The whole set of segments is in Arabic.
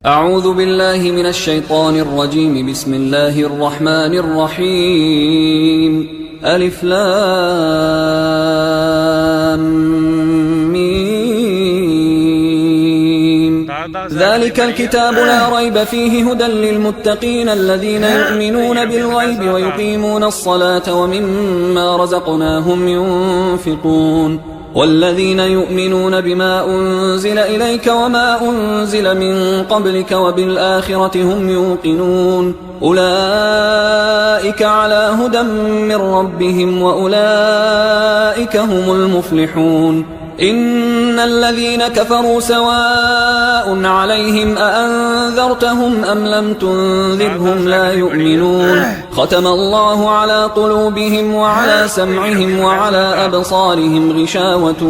أعوذ بالله من الشيطان الرجيم. بسم الله الرحمن الرحيم. ألف لام ميم. ذلك الكتاب لا ريب فيه هدى للمتقين الذين يؤمنون بالغيب ويقيمون الصلاة ومما رزقناهم ينفقون والذين يؤمنون بما أنزل إليك وما أنزل من قبلك وبالآخرة هم يوقنون أولئك على هدى من ربهم وأولئك هم المفلحون. إن الذين كفروا سواء عليهم أأنذرتهم أم لم تنذرهم لا يؤمنون. ختم الله على قلوبهم وعلى سمعهم وعلى أبصارهم غشاوة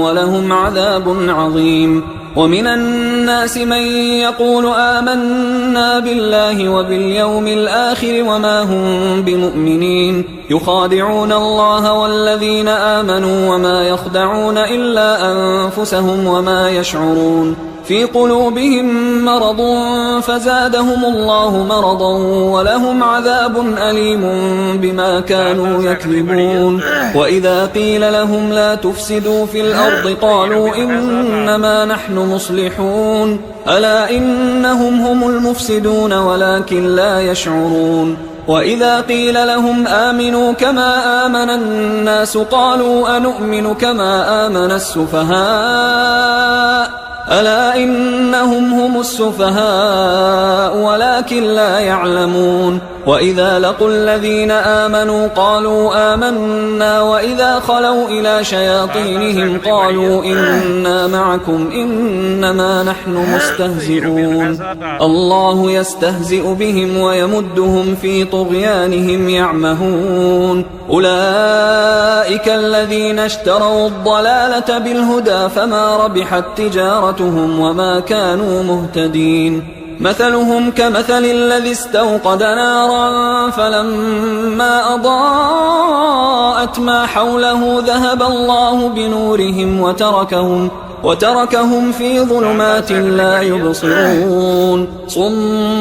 ولهم عذاب عظيم. ومن الناس من يقول آمنا بالله وباليوم الآخر وما هم بمؤمنين يخادعون الله والذين آمنوا وما يخدعون إلا أنفسهم وما يشعرون. في قلوبهم مرض فزادهم الله مرضا ولهم عذاب أليم بما كانوا يكذبون. وإذا قيل لهم لا تفسدوا في الأرض قالوا إنما نحن مصلحون ألا إنهم هم المفسدون ولكن لا يشعرون. وإذا قيل لهم آمنوا كما آمن الناس قالوا أنؤمن كما آمن السفهاء ألا إنهم هم السفهاء ولكن لا يعلمون. وإذا لقوا الذين آمنوا قالوا آمنا وإذا خلوا إلى شياطينهم قالوا إنا معكم إنما نحن مستهزئون. الله يستهزئ بهم ويمدهم في طغيانهم يعمهون. أولئك الذين اشتروا الضلالة بالهدى فما ربحت تجارتهم وما كانوا مهتدين. مثلهم كمثل الذي استوقد نارا فلما أضاءت ما حوله ذهب الله بنورهم وتركهم في ظلمات لا يبصرون. صم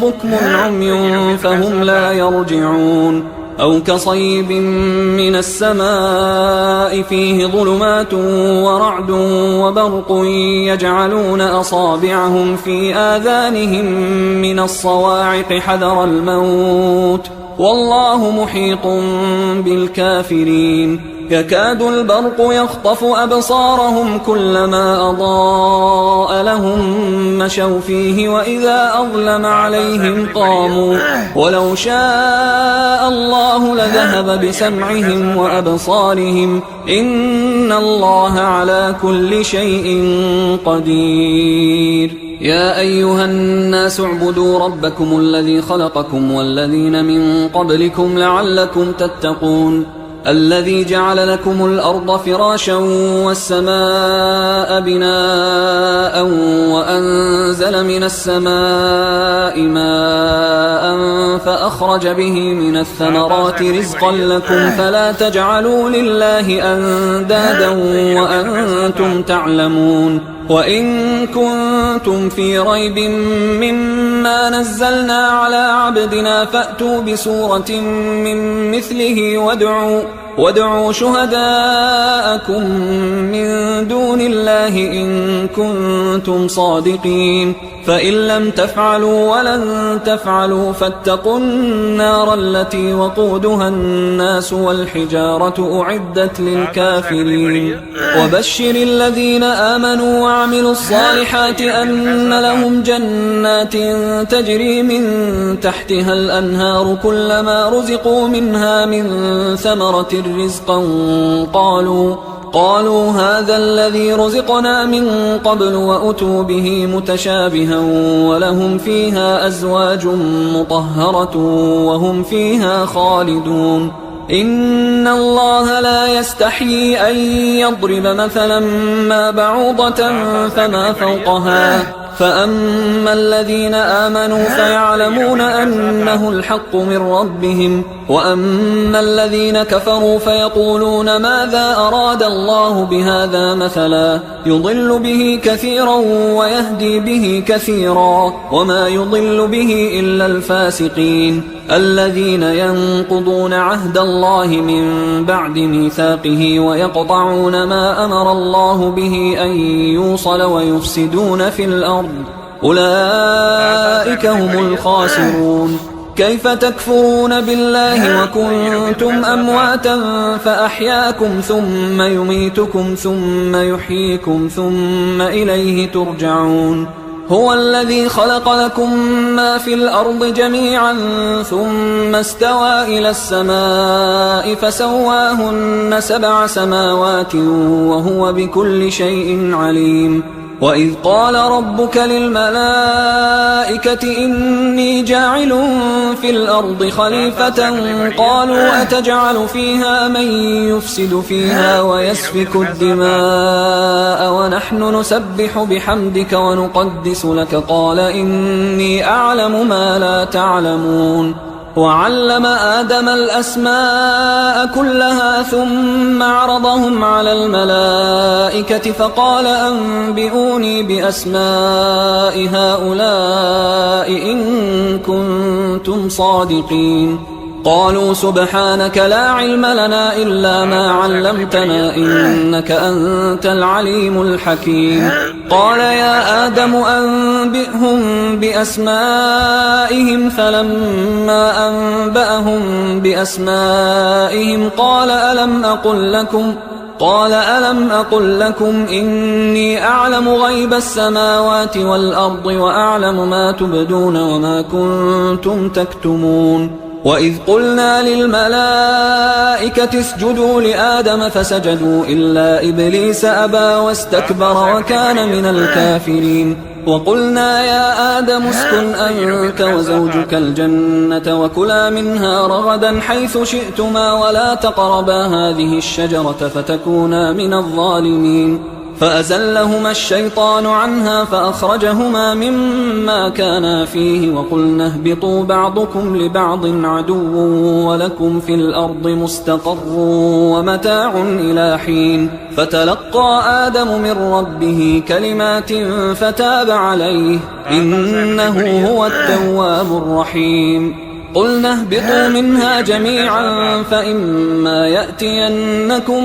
بكم عمي فهم لا يرجعون. أو كصيب من السماء فيه ظلمات ورعد وبرق يجعلون أصابعهم في آذانهم من الصواعق حذر الموت والله محيط بالكافرين. يكاد البرق يخطف أبصارهم كلما أضاء لهم مشوا فيه وإذا أظلم عليهم قاموا ولو شاء الله لذهب بسمعهم وأبصارهم إن الله على كل شيء قدير. يا أيها الناس اعبدوا ربكم الذي خلقكم والذين من قبلكم لعلكم تتقون. الذي جعل لكم الأرض فراشا والسماء بناء وأنزل من السماء ماء فأخرج به من الثمرات رزقا لكم فلا تجعلوا لله أندادا وأنتم تعلمون. وإن كنتم في ريب مما نزلنا على عبدنا فأتوا بسورة من مثله وادعوا شهداءكم من دون الله إن كنتم صادقين. فإن لم تفعلوا ولن تفعلوا فاتقوا النار التي وقودها الناس والحجارة أعدت للكافرين. وبشر الذين آمنوا وعملوا الصالحات أن لهم جنات تجري من تحتها الأنهار كلما رزقوا منها من ثمرة رزقا قالوا هذا الذي رزقنا من قبل وأتوا به متشابها ولهم فيها أزواج مطهرة وهم فيها خالدون. إن الله لا يستحيي أن يضرب مثلا ما بعوضة فما فوقها فأما الذين آمنوا فيعلمون أنه الحق من ربهم وأما الذين كفروا فيقولون ماذا أراد الله بهذا مثلا يضل به كثيرا ويهدي به كثيرا وما يضل به إلا الفاسقين الذين ينقضون عهد الله من بعد ميثاقه ويقطعون ما أمر الله به أن يوصل ويفسدون في الأرض أولئك هم الخاسرون. كيف تكفرون بالله وكنتم أمواتا فأحياكم ثم يميتكم ثم يحييكم ثم إليه ترجعون. هو الذي خلق لكم ما في الأرض جميعا ثم استوى إلى السماء فسواهن 7 سماوات وهو بكل شيء عليم. وإذ قال ربك للملائكة إني جاعل في الأرض خليفة قالوا أتجعل فيها من يفسد فيها ويسفك الدماء ونحن نسبح بحمدك ونقدس لك قال إني أعلم ما لا تعلمون. وعلم آدم الأسماء كلها ثم عرضهم على الملائكة فقال أنبئوني بأسماء هؤلاء إن كنتم صادقين. قالوا سبحانك لا علم لنا إلا ما علمتنا إنك أنت العليم الحكيم. قال يا آدم أنبئهم بأسمائهم فلما أنبأهم بأسمائهم قال ألم أقل لكم إني أعلم غيب السماوات والأرض وأعلم ما تبدون وما كنتم تكتمون. وإذ قلنا للملائكة اسجدوا لآدم فسجدوا إلا إبليس أبى واستكبر وكان من الكافرين. وقلنا يا آدم اسكن أنت وزوجك الجنة وكلا منها رغدا حيث شئتما ولا تقربا هذه الشجرة فتكونا من الظالمين. فأزلهما الشيطان عنها فأخرجهما مما كانا فيه وقلنا اهبطوا بعضكم لبعض عدو ولكم في الأرض مستقر ومتاع إلى حين. فتلقى آدم من ربه كلمات فتاب عليه إنه هو التواب الرحيم. قلنا اهبطوا منها جميعا فإما يأتينكم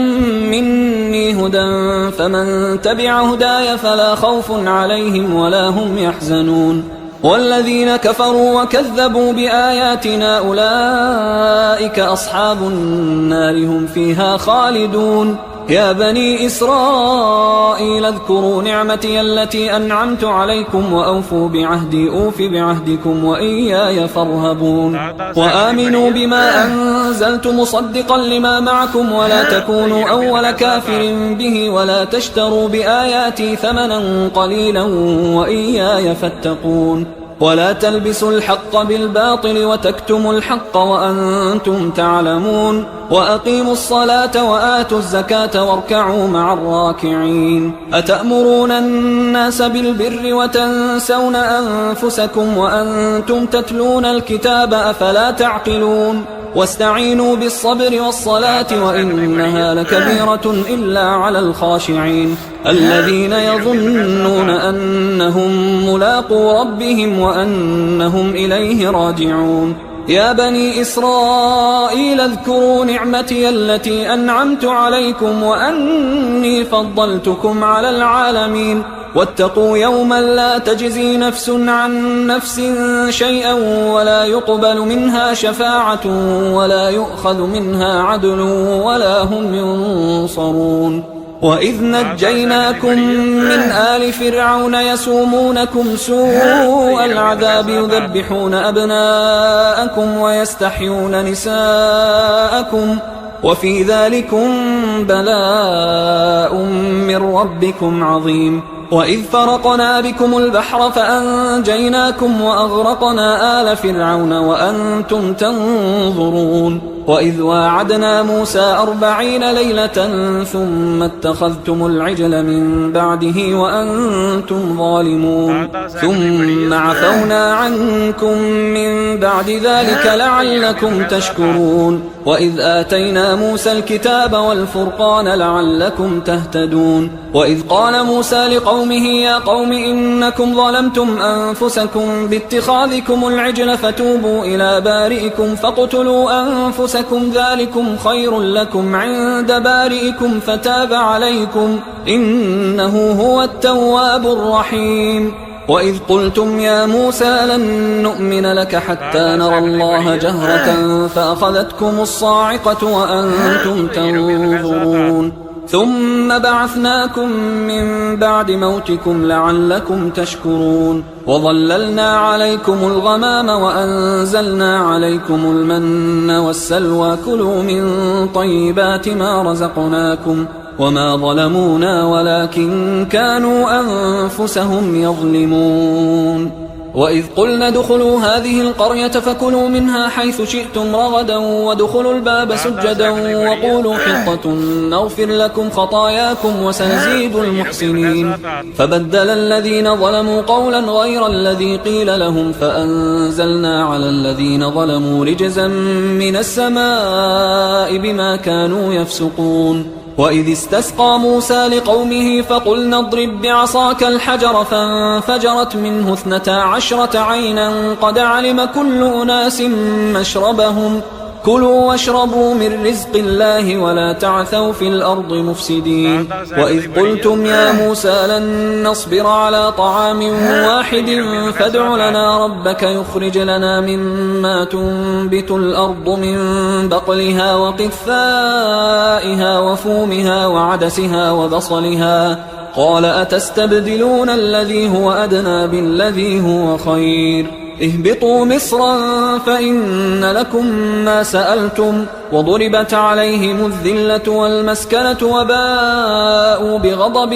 مني هدى فمن تبع هداي فلا خوف عليهم ولا هم يحزنون. والذين كفروا وكذبوا بآياتنا أولئك أصحاب النار هم فيها خالدون. يا بني إسرائيل اذكروا نعمتي التي أنعمت عليكم وأوفوا بعهدي أوف بعهدكم وإياي فارهبون. وآمنوا بما أنزلت مصدقا لما معكم ولا تكونوا أول كافر به ولا تشتروا بآياتي ثمنا قليلا وإياي فاتقون. ولا تلبسوا الحق بالباطل وتكتموا الحق وأنتم تعلمون. وأقيموا الصلاة وآتوا الزكاة واركعوا مع الراكعين. أتأمرون الناس بالبر وتنسون أنفسكم وأنتم تتلون الكتاب أفلا تعقلون. واستعينوا بالصبر والصلاة وإنها لكبيرة إلا على الخاشعين الذين يظنون أنهم ملاقو ربهم وأنهم إليه راجعون. يا بني إسرائيل اذكروا نعمتي التي أنعمت عليكم وأني فضلتكم على العالمين. واتقوا يوما لا تجزي نفس عن نفس شيئا ولا يقبل منها شفاعة ولا يؤخذ منها عدل ولا هم ينصرون. وإذ نجيناكم من آل فرعون يسومونكم سوء العذاب يذبحون أبناءكم ويستحيون نساءكم وفي ذلكم بلاء من ربكم عظيم. وإذ فرقنا بكم البحر فأنجيناكم وأغرقنا آل فرعون وأنتم تنظرون وإذ واعدنا موسى 40 ليلة ثم اتخذتم العجل من بعده وأنتم ظالمون ثم عفونا عنكم من بعد ذلك لعلكم تشكرون وإذ آتينا موسى الكتاب والفرقان لعلكم تهتدون وإذ قال موسى لقومه يا قوم إنكم ظلمتم أنفسكم باتخاذكم العجل فتوبوا إلى بارئكم فاقتلوا أنفسكم ذلكم خير لكم عند بارئكم فتاب عليكم إنه هو التواب الرحيم وإذ قلتم يا موسى لن نؤمن لك حتى نرى الله جهرة فأخذتكم الصاعقة وأنتم تنظرون ثم بعثناكم من بعد موتكم لعلكم تشكرون وظللنا عليكم الغمام وأنزلنا عليكم المن والسلوى كلوا من طيبات ما رزقناكم وما ظلمونا ولكن كانوا أنفسهم يظلمون وإذ قلنا ادخلوا هذه القرية فكلوا منها حيث شئتم رغدا وادخلوا الباب سجدا وقولوا حطة نغفر لكم خطاياكم وسنزيد المحسنين فبدل الذين ظلموا قولا غير الذي قيل لهم فأنزلنا على الذين ظلموا رجزا من السماء بما كانوا يفسقون وإذ استسقى موسى لقومه فقلنا اضرب بعصاك الحجر فانفجرت منه 12 عينا قد علم كل أناس مشربهم كلوا واشربوا من رزق الله ولا تعثوا في الأرض مفسدين وإذ قلتم يا موسى لن نصبر على طعام واحد فادع لنا ربك يخرج لنا مما تنبت الأرض من بقلها وقثائها وفومها وعدسها وبصلها قال أتستبدلون الذي هو أدنى بالذي هو خير اهبطوا مصرا فإن لكم ما سألتم وضربت عليهم الذلة والمسكنة وباءوا بغضب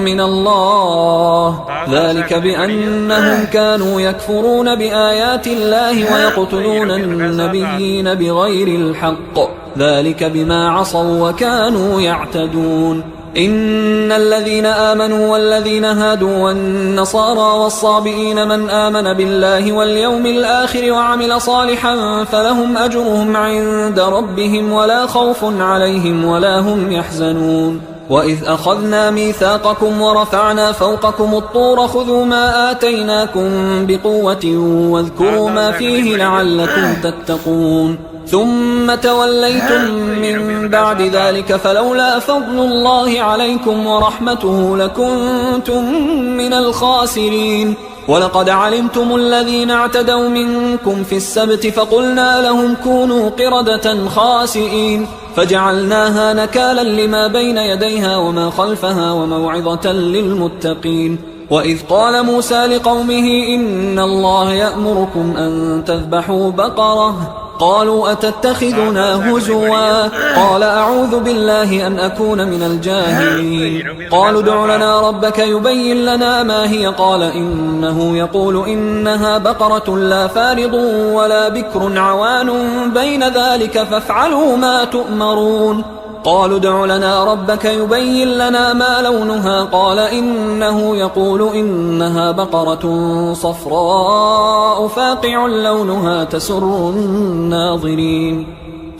من الله ذلك بأنهم كانوا يكفرون بآيات الله ويقتلون النبيين بغير الحق ذلك بما عصوا وكانوا يعتدون إن الذين آمنوا والذين هادوا والنصارى والصابئين من آمن بالله واليوم الآخر وعمل صالحا فلهم أجرهم عند ربهم ولا خوف عليهم ولا هم يحزنون وإذ أخذنا ميثاقكم ورفعنا فوقكم الطور خذوا ما آتيناكم بقوة واذكروا ما فيه لعلكم تتقون ثم توليتم من بعد ذلك فلولا فضل الله عليكم ورحمته لكنتم من الخاسرين ولقد علمتم الذين اعتدوا منكم في السبت فقلنا لهم كونوا قردة خاسئين فجعلناها نكالا لما بين يديها وما خلفها وموعظة للمتقين وإذ قال موسى لقومه إن الله يأمركم أن تذبحوا بقرة قالوا أتتخذنا هزوا قال أعوذ بالله أن أكون من الجاهلين قالوا ادع لنا ربك يبين لنا ما هي قال إنه يقول إنها بقرة لا فارض ولا بكر عوان بين ذلك فافعلوا ما تؤمرون قالوا ادع لنا ربك يبين لنا ما لونها قال إنه يقول إنها بقرة صفراء فاقع لونها تسر الناظرين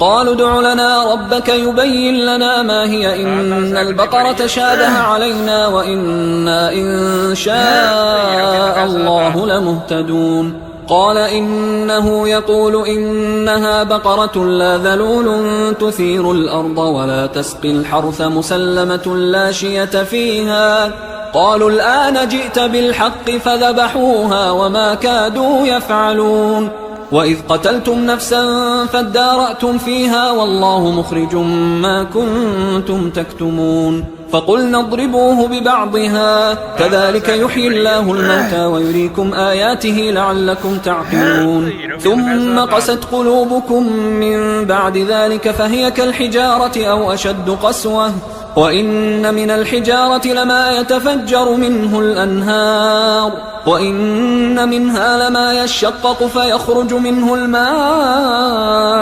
قالوا ادع لنا ربك يبين لنا ما هي إن البقرة شابه علينا وإنا إن شاء الله لمهتدون قال إنه يقول إنها بقرة لا ذلول تثير الأرض ولا تسقي الحرث مسلمة لا شية فيها قالوا الآن جئت بالحق فذبحوها وما كادوا يفعلون وإذ قتلتم نفسا فادارأتم فيها والله مخرج ما كنتم تكتمون فقلنا اضربوه ببعضها كذلك يحيي الله الموتى ويريكم آياته لعلكم تعقلون ثم قست قلوبكم من بعد ذلك فهي كالحجارة أو أشد قسوة وإن من الحجارة لما يتفجر منه الأنهار وإن منها لما يشقق فيخرج منه الماء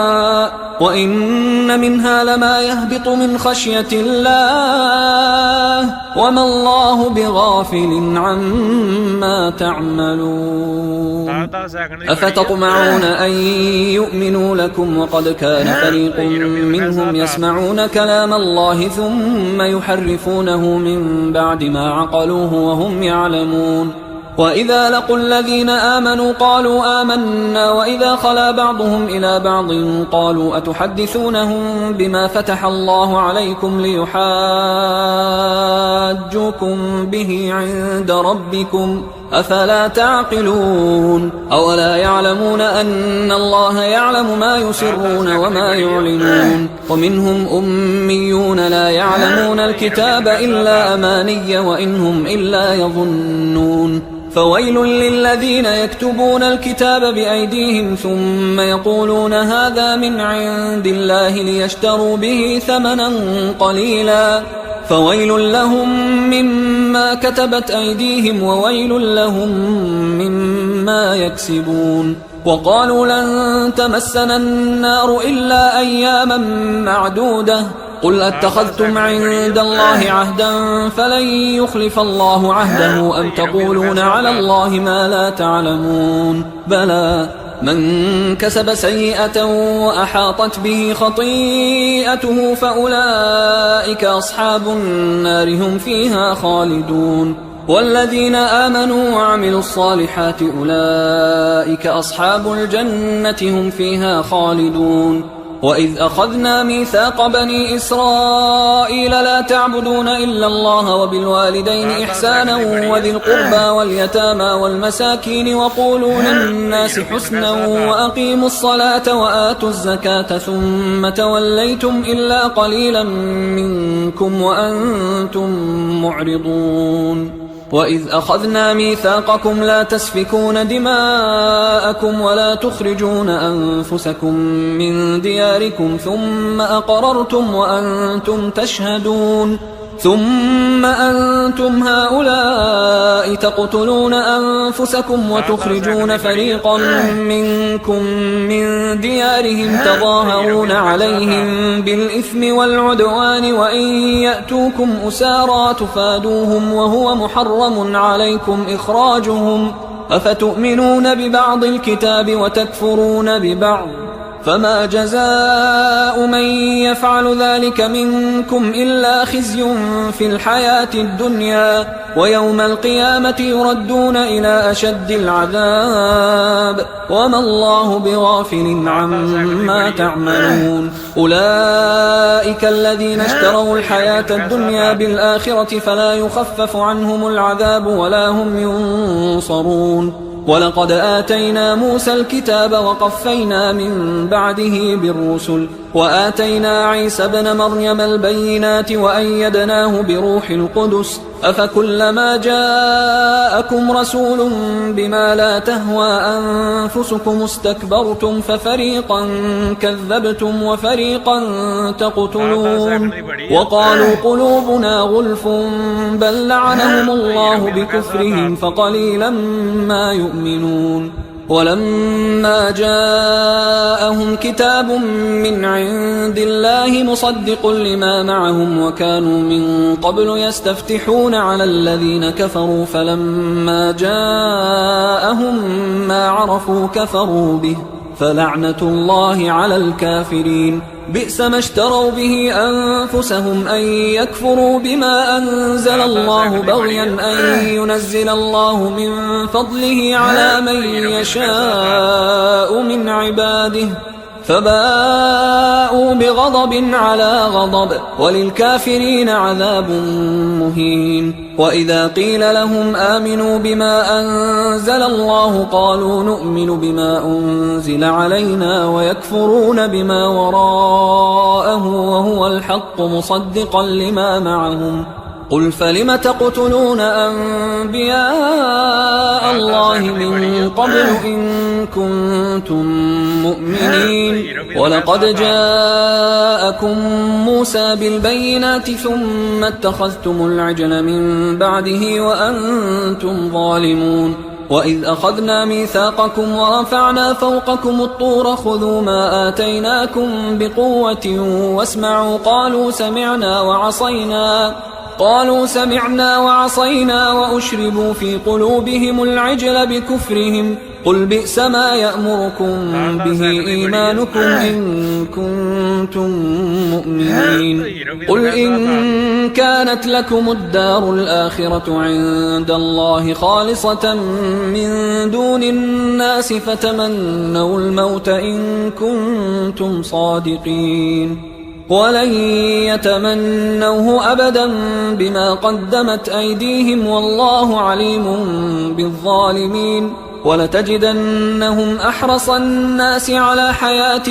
وإن منها لما يهبط من خشية الله وما الله بغافل عما تعملون أفتطمعون أن يؤمنوا لكم وقد كان فريق منهم يسمعون كلام الله ثم يحرفونه من بعد ما عقلوه وهم يعلمون وإذا لقوا الذين آمنوا قالوا آمنا وإذا خلا بعضهم إلى بعض قالوا أتحدثونهم بما فتح الله عليكم ليحاجوكم به عند ربكم أفلا تعقلون أولا يعلمون أن الله يعلم ما يسرون وما يعلنون ومنهم أميون لا يعلمون الكتاب إلا أماني وإنهم إلا يظنون فويل للذين يكتبون الكتاب بأيديهم ثم يقولون هذا من عند الله ليشتروا به ثمنا قليلا فويل لهم مما كتبت أيديهم وويل لهم مما يكسبون وقالوا لن تمسنا النار إلا أياما معدودة قل أتخذتم عند الله عهدا فلن يخلف الله عهده أم تقولون على الله ما لا تعلمون بلى من كسب سيئة وأحاطت به خطيئته فأولئك أصحاب النار هم فيها خالدون والذين آمنوا وعملوا الصالحات أولئك أصحاب الجنة هم فيها خالدون وإذ أخذنا ميثاق بني إسرائيل لا تعبدون إلا الله وبالوالدين إحسانا وذي القربى واليتامى والمساكين وقولوا للناس حسنا وأقيموا الصلاة وآتوا الزكاة ثم توليتم إلا قليلا منكم وأنتم معرضون وإذ أخذنا ميثاقكم لا تسفكون دماءكم ولا تخرجون أنفسكم من دياركم ثم أقررتم وأنتم تشهدون ثم أنتم هؤلاء تقتلون أنفسكم وتخرجون فريقا منكم من ديارهم تظاهرون عليهم بالإثم والعدوان وإن يأتوكم أسارى تفادوهم وهو محرم عليكم إخراجهم أفتؤمنون ببعض الكتاب وتكفرون ببعض فما جزاء من يفعل ذلك منكم إلا خزي في الحياة الدنيا ويوم القيامة يردون إلى أشد العذاب وما الله بغافل عما تعملون أولئك الذين اشتروا الحياة الدنيا بالآخرة فلا يخفف عنهم العذاب ولا هم ينصرون ولقد آتينا موسى الكتاب وقفينا من بعده بالرسل وآتينا عيسى ابن مريم البينات وأيدناه بروح القدس أفكلما جاءكم رسول بما لا تهوى أنفسكم استكبرتم ففريقا كذبتم وفريقا تقتلون وقالوا قلوبنا غلف بل لعنهم الله بكفرهم فقليلا ما يؤمنون ولما جاءهم كتاب من عند الله مصدق لما معهم وكانوا من قبل يستفتحون على الذين كفروا فلما جاءهم ما عرفوا كفروا به فلعنة الله على الكافرين بئس ما اشتروا به أنفسهم أن يكفروا بما أنزل الله بغيا أن ينزل الله من فضله على من يشاء من عباده فباءوا بغضب على غضب وللكافرين عذاب مهين وإذا قيل لهم آمنوا بما أنزل الله قالوا نؤمن بما أنزل علينا ويكفرون بما وراءه وهو الحق مصدقا لما معهم قل فلم تقتلون أنبياء الله من قبل إن كنتم مؤمنين ولقد جاءكم موسى بالبينات ثم اتخذتم العجل من بعده وأنتم ظالمون وإذ أخذنا ميثاقكم ورفعنا فوقكم الطور خذوا ما آتيناكم بقوة واسمعوا قالوا سمعنا وعصينا وأشربوا في قلوبهم العجل بكفرهم قل بئس ما يأمركم به إيمانكم إن كنتم مؤمنين قل إن كانت لكم الدار الآخرة عند الله خالصة من دون الناس فتمنوا الموت إن كنتم صادقين ولن يتمنوه أبدا بما قدمت أيديهم والله عليم بالظالمين ولتجدنهم أحرص الناس على حياة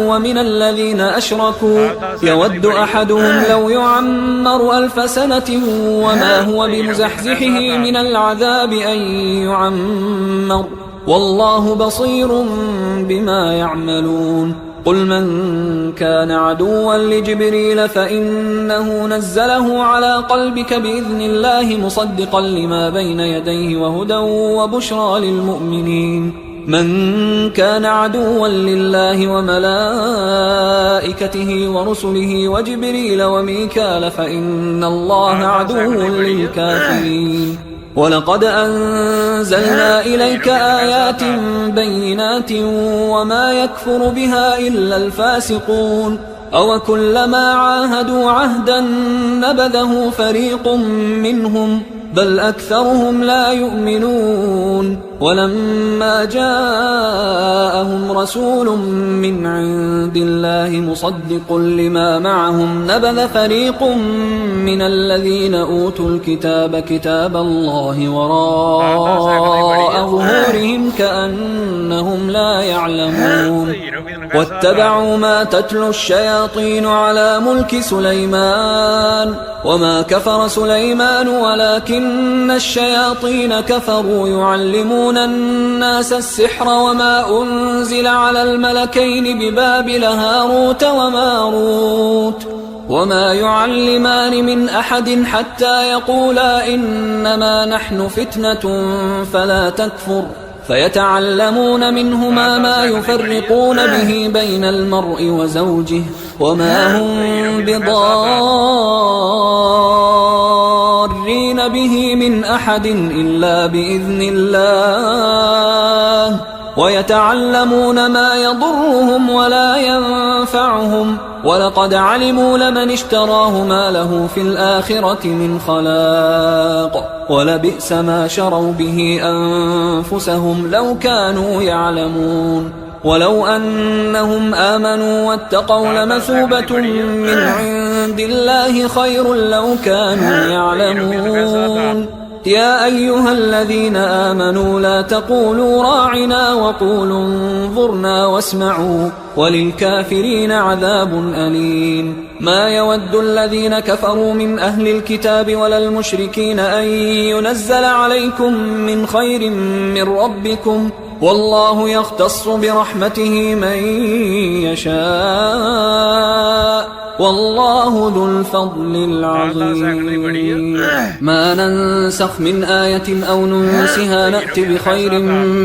ومن الذين أشركوا يود أحدهم لو يعمر 1000 سنة وما هو بمزحزحه من العذاب أن يعمر والله بصير بما يعملون قل من كان عدوا لجبريل فإنه نزله على قلبك بإذن الله مصدقا لما بين يديه وهدى وبشرى للمؤمنين من كان عدوا لله وملائكته ورسله وجبريل وميكال فإن الله عدو للكافرين ولقد أنزلنا إليك آيات بينات وما يكفر بها إلا الفاسقون أوكلما عاهدوا عهدا نبذه فريق منهم بل أكثرهم لا يؤمنون ولما جاءهم رسول من عند الله مصدق لما معهم نبذ فريق من الذين أوتوا الكتاب كتاب الله وراء ظهورهم كأنهم لا يعلمون واتبعوا ما تتلو الشياطين على ملك سليمان وما كفر سليمان ولكن الشياطين كفروا يعلمون الناس السحر وما أنزل على الملكين ببابل هاروت وماروت وما يعلمان من أحد حتى يقولا إنما نحن فتنة فلا تكفر فيتعلمون منهما ما يفرقون به بين المرء وزوجه وما هم بضارين به من أحد إلا بإذن الله ويتعلمون ما يضرهم ولا ينفعهم ولقد علموا لمن اشتراه ما له في الآخرة من خلاق ولبئس ما شروا به أنفسهم لو كانوا يعلمون ولو أنهم آمنوا واتقوا لمثوبة من عند الله خير لو كانوا يعلمون يا أيها الذين آمنوا لا تقولوا راعنا وقولوا انظرنا واسمعوا وللكافرين عذاب أليم ما يود الذين كفروا من أهل الكتاب ولا المشركين أن ينزل عليكم من خير من ربكم والله يختص برحمته من يشاء والله ذو الفضل العظيم ما ننسخ من آية أو ننسها نأت بخير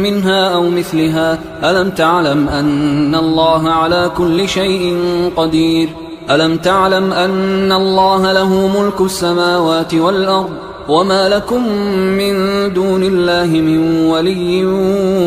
منها أو مثلها ألم تعلم أن الله على كل شيء قدير ألم تعلم أن الله له ملك السماوات والأرض وما لكم من دون الله من ولي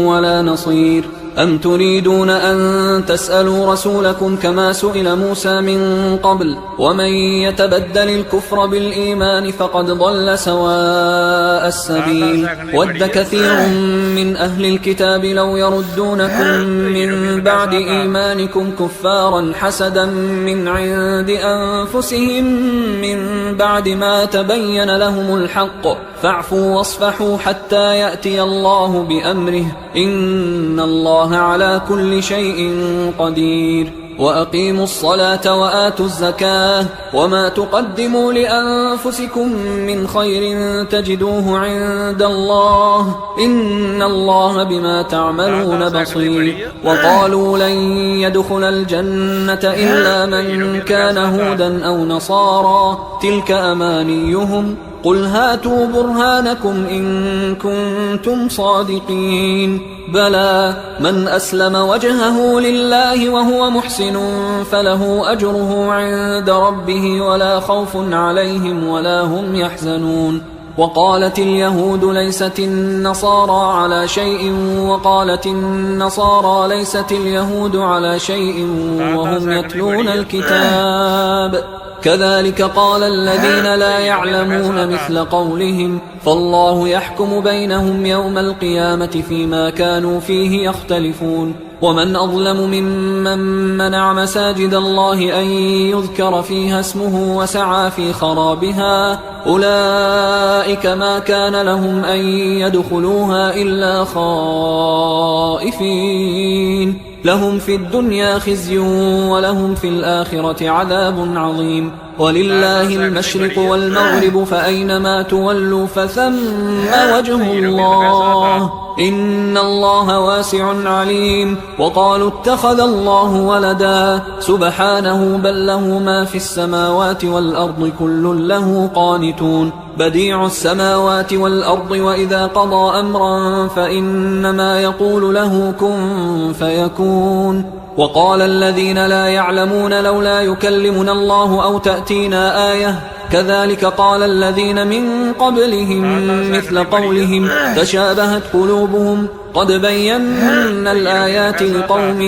ولا نصير أم تريدون أن تسألوا رسولكم كما سئل موسى من قبل ومن يتبدل الكفر بالإيمان فقد ضل سواء السبيل ود كثير من أهل الكتاب لو يردونكم من بعد إيمانكم كفارا حسدا من عند أنفسهم من بعد ما تبين لهم الحق فاعفوا واصفحوا حتى يأتي الله بأمره إن الله على كل شيء قدير وأقيموا الصلاة وآتوا الزكاة وما تقدموا لأنفسكم من خير تجدوه عند الله إن الله بما تعملون بصير. وقالوا لن يدخل الجنة إلا من كان هودا أو نصارى تلك أمانيهم قل هاتوا برهانكم إن كنتم صادقين بلى من أسلم وجهه لله وهو محسن فله أجره عند ربه ولا خوف عليهم ولا هم يحزنون. وقالت اليهود ليست النصارى على شيء وقالت النصارى ليست اليهود على شيء وهم يتلون الكتاب كذلك قال الذين لا يعلمون مثل قولهم فالله يحكم بينهم يوم القيامة فيما كانوا فيه يختلفون. ومن أظلم ممن منع مساجد الله أن يذكر فيها اسمه وسعى في خرابها أولئك ما كان لهم أن يدخلوها إلا خائفين لهم في الدنيا خزي ولهم في الآخرة عذاب عظيم. ولله المشرق والمغرب فأينما تولوا فثم وجه الله إن الله واسع عليم. وقالوا اتخذ الله ولدا سبحانه بل له ما في السماوات والأرض كل له قانتون بديع السماوات والأرض وإذا قضى أمرا فإنما يقول له كن فيكون. وقال الذين لا يعلمون لولا يكلمنا الله أو تأتينا آية كذلك قال الذين من قبلهم مثل قولهم تشابهت قلوبهم قد بينا الآيات لقوم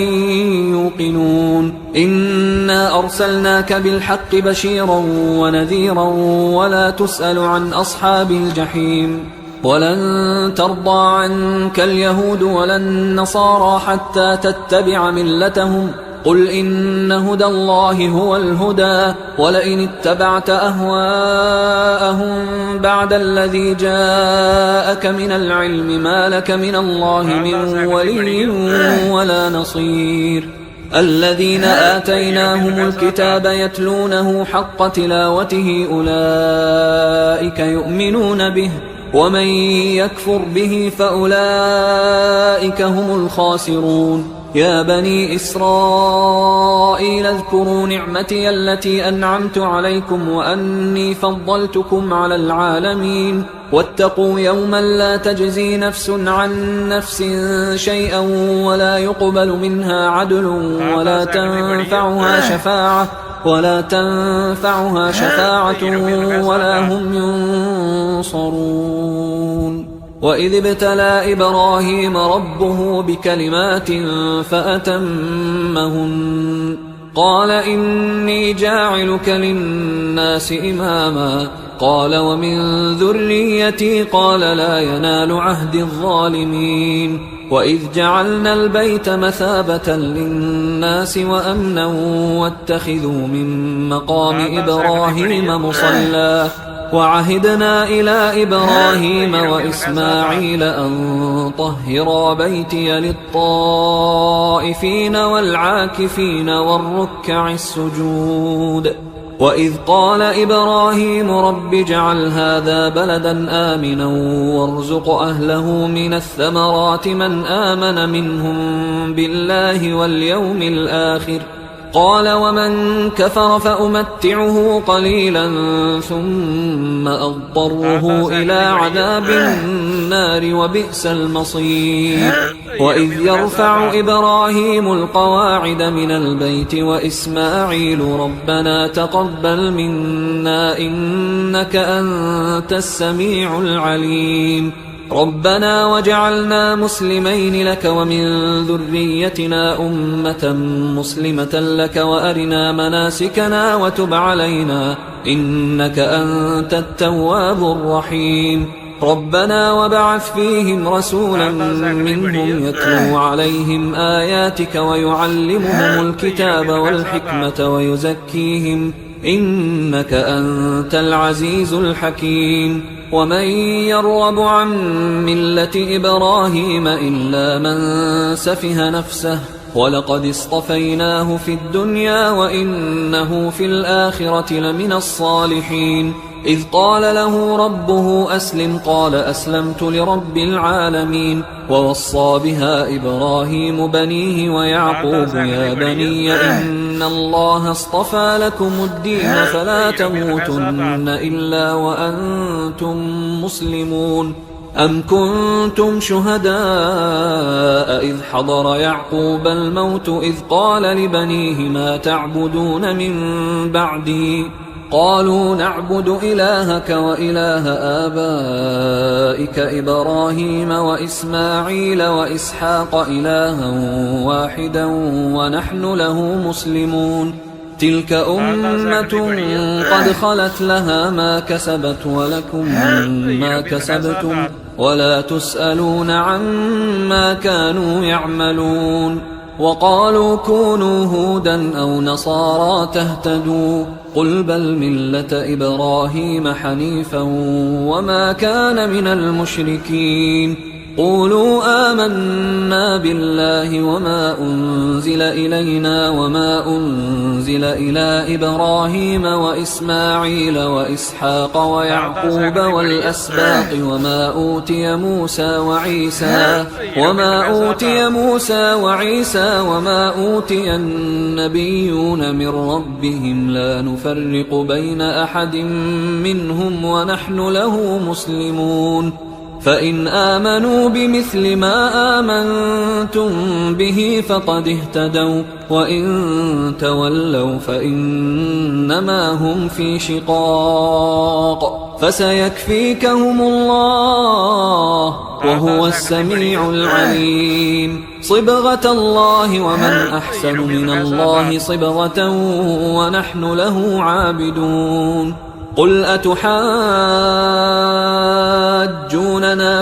يوقنون. إنا أرسلناك بالحق بشيرا ونذيرا ولا تسأل عن أصحاب الجحيم. ولن ترضى عنك اليهود ولا النصارى حتى تتبع ملتهم قل إن هدى الله هو الهدى ولئن اتبعت أهواءهم بعد الذي جاءك من العلم ما لك من الله من ولي ولا نصير. الذين آتيناهم الكتاب يتلونه حق تلاوته أولئك يؤمنون به ومن يكفر به فأولئك هم الخاسرون. يا بني إسرائيل اذكروا نعمتي التي أنعمت عليكم وأني فضلتكم على العالمين واتقوا يوما لا تجزي نفس عن نفس شيئا ولا يقبل منها عدل ولا تنفعها شفاعة ولا هم ينصرون. وإذ ابتلى إبراهيم ربه بكلمات فأتمهن قال إني جاعلك للناس إماما قال ومن ذريتي قال لا ينال عهد الظالمين. وإذ جعلنا البيت مثابة للناس وأمنا واتخذوا من مقام إبراهيم مصلى وعهدنا إلى إبراهيم وإسماعيل أن طهرا بيتي للطائفين والعاكفين والركع السجود. وإذ قال إبراهيم رب اجعل هذا بلدا آمنا وارزق أهله من الثمرات من آمن منهم بالله واليوم الآخر قال ومن كفر فأمتعه قليلا ثم أضطره إلى عذاب النار وبئس المصير. وإذ يرفع إبراهيم القواعد من البيت وإسماعيل ربنا تقبل منا إنك أنت السميع العليم ربنا وجعلنا مسلمين لك ومن ذريتنا أمة مسلمة لك وأرنا مناسكنا وتب علينا إنك أنت التواب الرحيم ربنا وبعث فيهم رسولا منهم يتلو عليهم آياتك ويعلمهم الكتاب والحكمة ويزكيهم إنك أنت العزيز الحكيم. ومن يرغب عن ملة إبراهيم إلا من سفه نفسه ولقد اصطفيناه في الدنيا وإنه في الآخرة لمن الصالحين. إذ قال له ربه أسلم قال أسلمت لرب العالمين. ووصى بها إبراهيم بنيه ويعقوب يا بني إن الله اصطفى لكم الدين فلا تموتن إلا وأنتم مسلمون. أم كنتم شهداء إذ حضر يعقوب الموت إذ قال لبنيه ما تعبدون من بعدي قالوا نعبد إلهك وإله آبائك إبراهيم وإسماعيل وإسحاق إلها واحدا ونحن له مسلمون. تلك أمة قد خلت لها ما كسبت ولكم ما كسبتم ولا تسألون عما كانوا يعملون. وقالوا كونوا هودا أو نصارى تهتدوا قل بل ملة إبراهيم حنيفا وما كان من المشركين. قولوا آمنا بالله وما أنزل إلينا وما أنزل إلى إبراهيم وإسماعيل وإسحاق ويعقوب والأسباط وما أوتي موسى وعيسى وما أوتي النبيون من ربهم لا نفرق بين أحد منهم ونحن له مسلمون. فإن آمنوا بمثل ما آمنتم به فقد اهتدوا وإن تولوا فإنما هم في شقاق فسيكفيكهم الله وهو السميع العليم. صبغة الله ومن أحسن من الله صبغة ونحن له عابدون. قل أتحاجوننا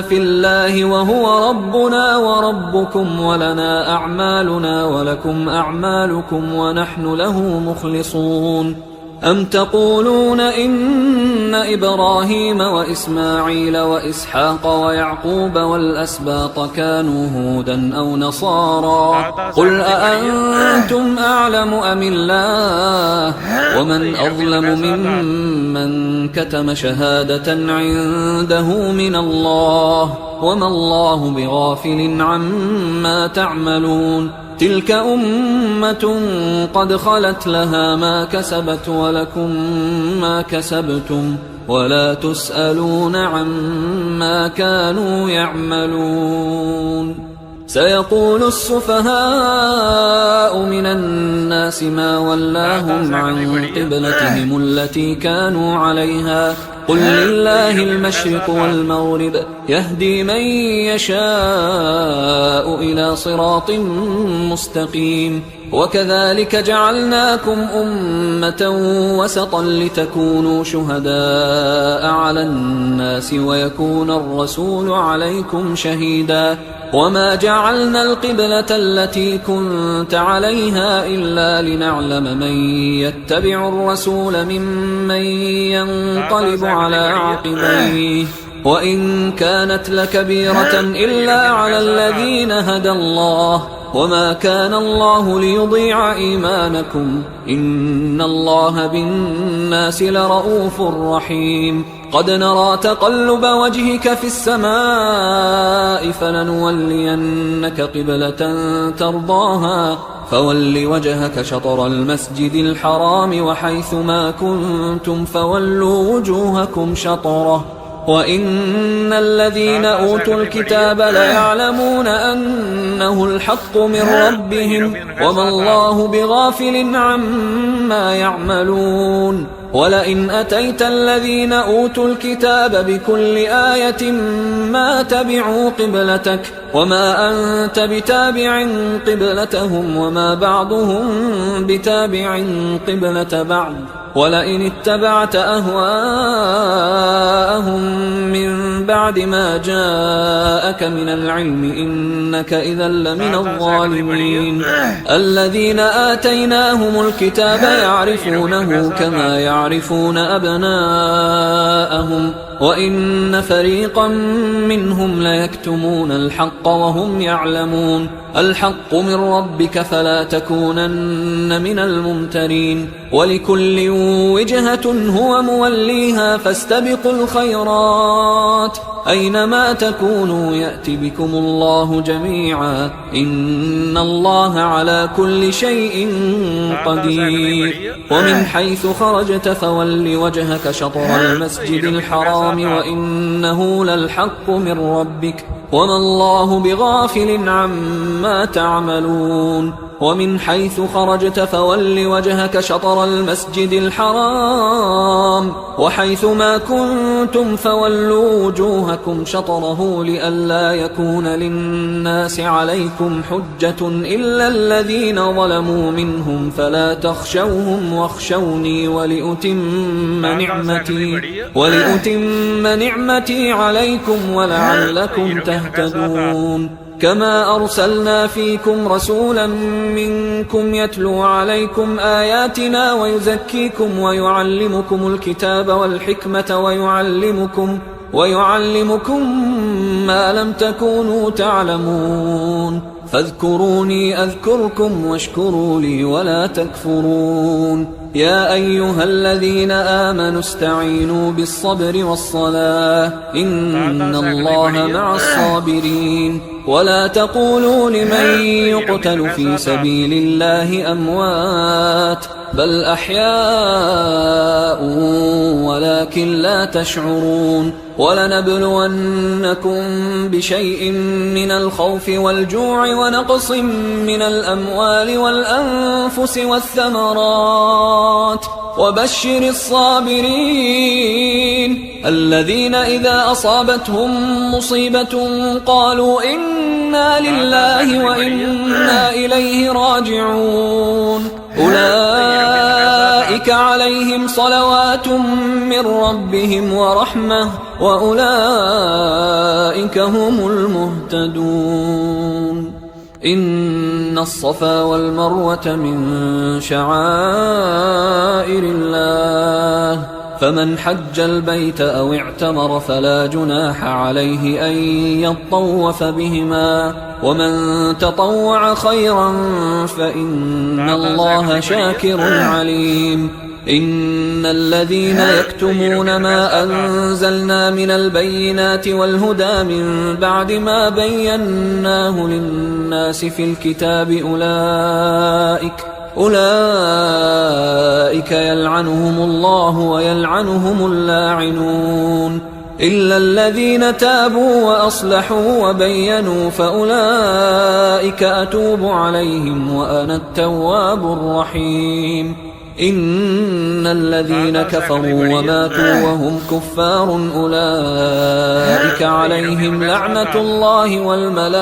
في الله وهو ربنا وربكم ولنا أعمالنا ولكم أعمالكم ونحن له مخلصون. أم تقولون إن إبراهيم وإسماعيل وإسحاق ويعقوب والأسباط كانوا هودا أو نصارى قل أأنتم أعلم أم الله ومن أظلم ممن كتم شهادة عنده من الله وما الله بغافل عما تعملون. تلك أمة قد خلت لها ما كسبت ولكم ما كسبتم ولا تسألون عما كانوا يعملون. سيقول السفهاء من الناس ما ولاهم عن قبلتهم التي كانوا عليها قل لله المشرق والمغرب يهدي من يشاء إلى صراط مستقيم. وكذلك جعلناكم أمة وسطا لتكونوا شهداء على الناس ويكون الرسول عليكم شهيدا. وما جعلنا القبلة التي كنت عليها إلا لنعلم من يتبع الرسول ممن ينقلب على عقبيه وإن كانت لكبيرة إلا على الذين هدى الله وما كان الله ليضيع إيمانكم إن الله بالناس لرؤوف رحيم. قد نرى تقلب وجهك في السماء فلنولينك قبلة ترضاها فول وجهك شطر المسجد الحرام وحيث ما كنتم فولوا وجوهكم شطره وإن الذين أوتوا الكتاب ليعلمون أنه الحق من ربهم وما الله بغافل عما يعملون. ولئن أتيت الذين أوتوا الكتاب بكل آية ما تبعوا قبلتك وما أنت بتابع قبلتهم وما بعضهم بتابع قبلة بعض ولئن اتبعت أهواءهم من بعد ما جاءك من العلم إنك إذا لمن الظالمين. الذين آتيناهم الكتاب يعرفونه كما يعرفون أبناءهم وإن فريقا منهم ليكتمون الحق وهم يعلمون. الحق من ربك فلا تكونن من الممترين ولكل وجهة هو موليها فاستبقوا الخيرات أينما تكونوا يأت بكم الله جميعا إن الله على كل شيء قدير ومن حيث خرجت فول وجهك شطر المسجد الحرام وإنه للحق من ربك وما الله بغافل عما تعملون ومن حيث خرجت فول وجهك شطر المسجد الحرام وحيث ما كنتم فولوا وجوهكم شطره لئلا يكون للناس عليكم حجة إلا الذين ظلموا منهم فلا تخشوهم واخشوني ولأتم نعمتي عليكم ولعلكم تهتدون كما أرسلنا فيكم رسولا منكم يتلو عليكم آياتنا ويزكيكم ويعلمكم الكتاب والحكمة ويعلمكم ما لم تكونوا تعلمون فاذكروني أذكركم واشكروا لي ولا تكفرون يا أيها الذين آمنوا استعينوا بالصبر والصلاة إن الله مع الصابرين ولا تقولوا لمن يقتل في سبيل الله أموات بل أحياء ولكن لا تشعرون ولنبلونكم بشيء من الخوف والجوع ونقص من الأموال والأنفس والثمرات وبشر الصابرين الذين إذا أصابتهم مصيبة قالوا إنا لله وإنا إليه راجعون أولئك عليهم صلوات من ربهم ورحمة وأولئك هم المهتدون إن الصفا والمروة من شعائر الله فمن حج البيت أو اعتمر فلا جناح عليه أن يطوف بهما ومن تطوع خيرا فإن الله شاكر عليم إن الذين يكتمون ما أنزلنا من البينات والهدى من بعد ما بيناه للناس في الكتاب أولئك يلعنهم الله ويلعنهم اللاعنون إلا الذين تابوا وأصلحوا وبينوا فأولئك أتوب عليهم وأنا التواب الرحيم إن الذين كفروا وماتوا وهم كفار أولئك عليهم لعنة الله والملائكة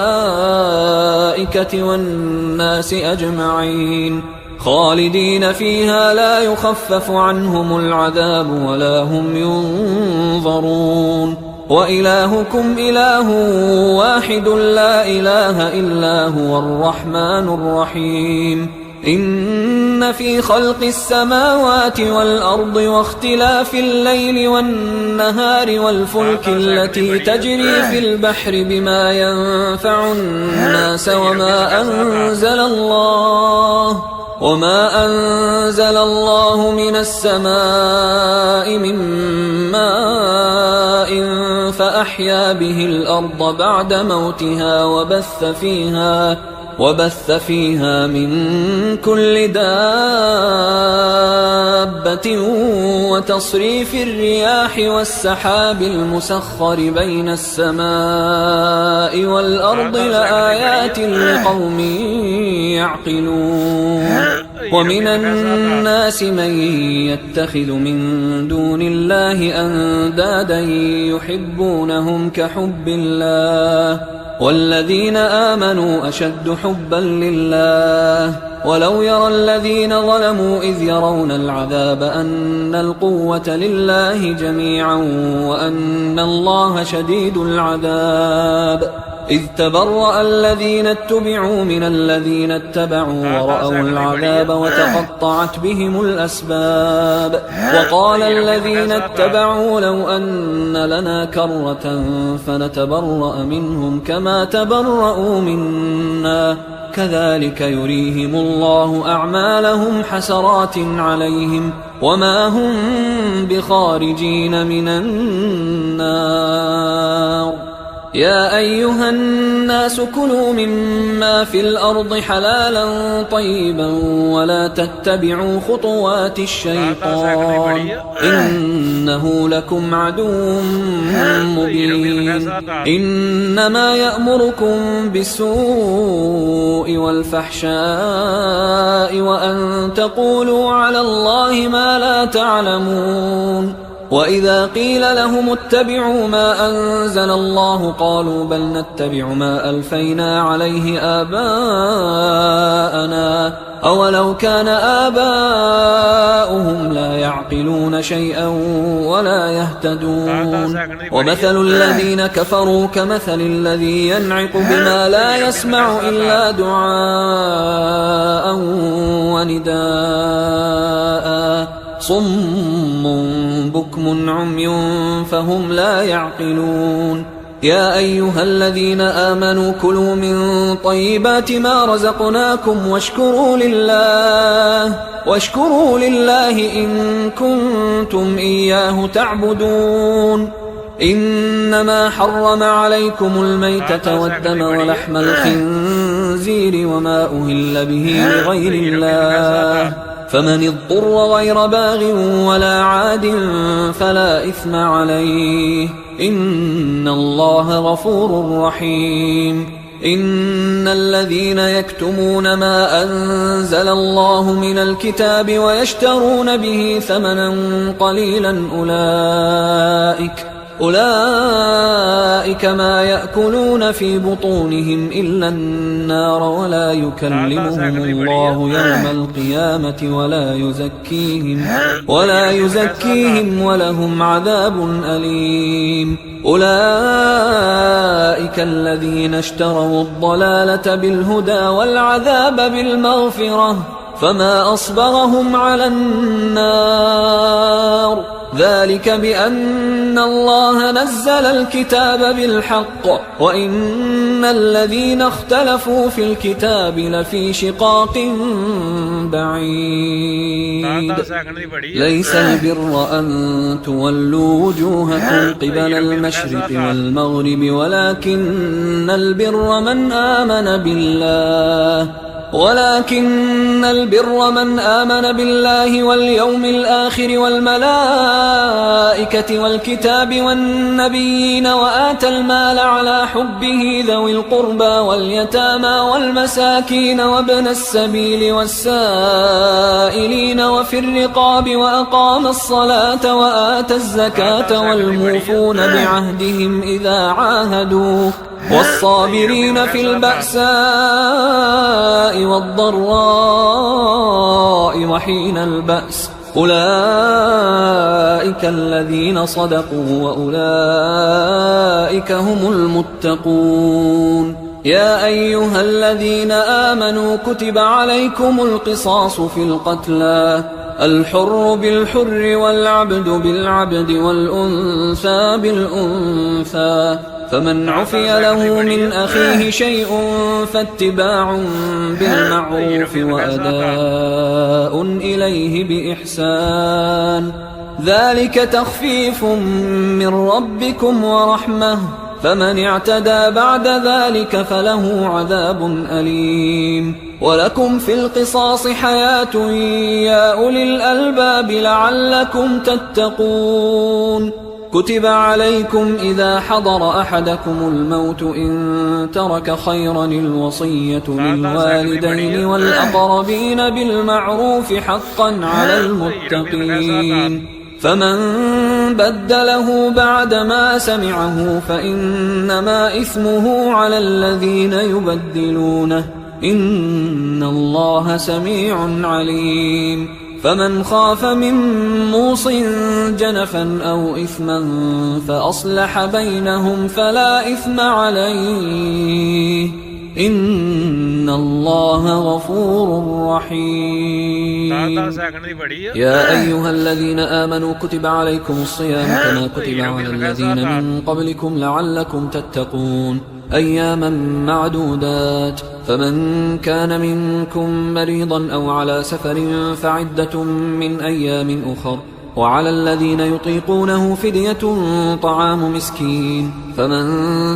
والناس أجمعين خالدين فيها لا يخفف عنهم العذاب ولا هم ينظرون وإلهكم إله واحد لا إله إلا هو الرحمن الرحيم إن في خلق السماوات والأرض واختلاف الليل والنهار والفلك التي تجري في البحر بما ينفع الناس وما أنزل الله من السماء من ماء فأحيا به الأرض بعد موتها وبث فيها من كل دابة وتصريف الرياح والسحاب المسخر بين السماء والأرض لآيات لقوم يعقلون ومن الناس من يتخذ من دون الله أندادا يحبونهم كحب الله والذين آمنوا أشد حبا لله ولو يرى الذين ظلموا إذ يرون العذاب أن القوة لله جميعا وأن الله شديد العذاب إذ تبرأ الذين اتبعوا من الذين اتبعوا ورأوا العذاب وتقطعت بهم الأسباب. وقال الذين اتبعوا لو أن لنا كرة فنتبرأ منهم كما تبرأوا منا كذلك يريهم الله أعمالهم حسرات عليهم وما هم بخارجين من النار. يا أيها الناس كلوا مما في الأرض حلالا طيبا ولا تتبعوا خطوات الشيطان إنه لكم عدو مبين. إنما يأمركم بالسوء والفحشاء وأن تقولوا على الله ما لا تعلمون. وإذا قيل لهم اتبعوا ما أنزل الله قالوا بل نتبع ما ألفينا عليه آباءنا أولو كان آباؤهم لا يعقلون شيئا ولا يهتدون. ومثل الذين كفروا كمثل الذي ينعق بما لا يسمع إلا دعاء ونداء صم بكم عمي فهم لا يعقلون. يا أيها الذين آمنوا كلوا من طيبات ما رزقناكم واشكروا لله إن كنتم إياه تعبدون. إنما حرم عليكم الميتة والدم ولحم الخنزير وما أهل به لغير الله فمن اضطر غير باغ ولا عاد فلا إثم عليه إن الله غفور رحيم. إن الذين يكتمون ما أنزل الله من الكتاب ويشترون به ثمنا قليلا أولئك ما يأكلون في بطونهم إلا النار ولا يكلمهم الله يوم القيامة ولا يزكيهم ولهم عذاب أليم. أولئك الذين اشتروا الضلالة بالهدى والعذاب بالمغفرة فما أصبرهم على النار ذلك بأن الله نزل الكتاب بالحق وإن الذين اختلفوا في الكتاب لفي شقاق بعيد. ليس البر أن تولوا وجوهكم قبل المشرق والمغرب ولكن البر من آمن بالله واليوم الآخر والملائكة والكتاب والنبيين وآتى المال على حبه ذوي القربى واليتامى والمساكين وابن السبيل والسائلين وفي الرقاب وأقام الصلاة وآتى الزكاة والموفون بعهدهم إذا عاهدوا والصابرين في البأساء والضراء وحين البأس أولئك الذين صدقوا وأولئك هم المتقون. يا أيها الذين آمنوا كتب عليكم القصاص في القتلى الحر بالحر والعبد بالعبد والأنثى بالأنثى فمن عفي له من أخيه شيء فاتباع بالمعروف وأداء إليه بإحسان ذلك تخفيف من ربكم ورحمة فمن اعتدى بعد ذلك فله عذاب أليم. ولكم في القصاص حياة يا أولي الألباب لعلكم تتقون. كتب عليكم إذا حضر أحدكم الموت إن ترك خيرا الوصية للوالدين والأقربين بالمعروف حقا على المتقين فمن بدله بعدما سمعه فإنما إثمه على الذين يبدلونه إن الله سميع عليم. فمن خاف من موص جنفا أو إثما فأصلح بينهم فلا إثم عليه إن الله غفور رحيم. يا أيها الذين آمنوا كتب عليكم الصيام كما كتب على الذين من قبلكم لعلكم تتقون أياما معدودات فمن كان منكم مريضا أو على سفر فعدة من أيام أخر وعلى الذين يطيقونه فدية طعام مسكين فمن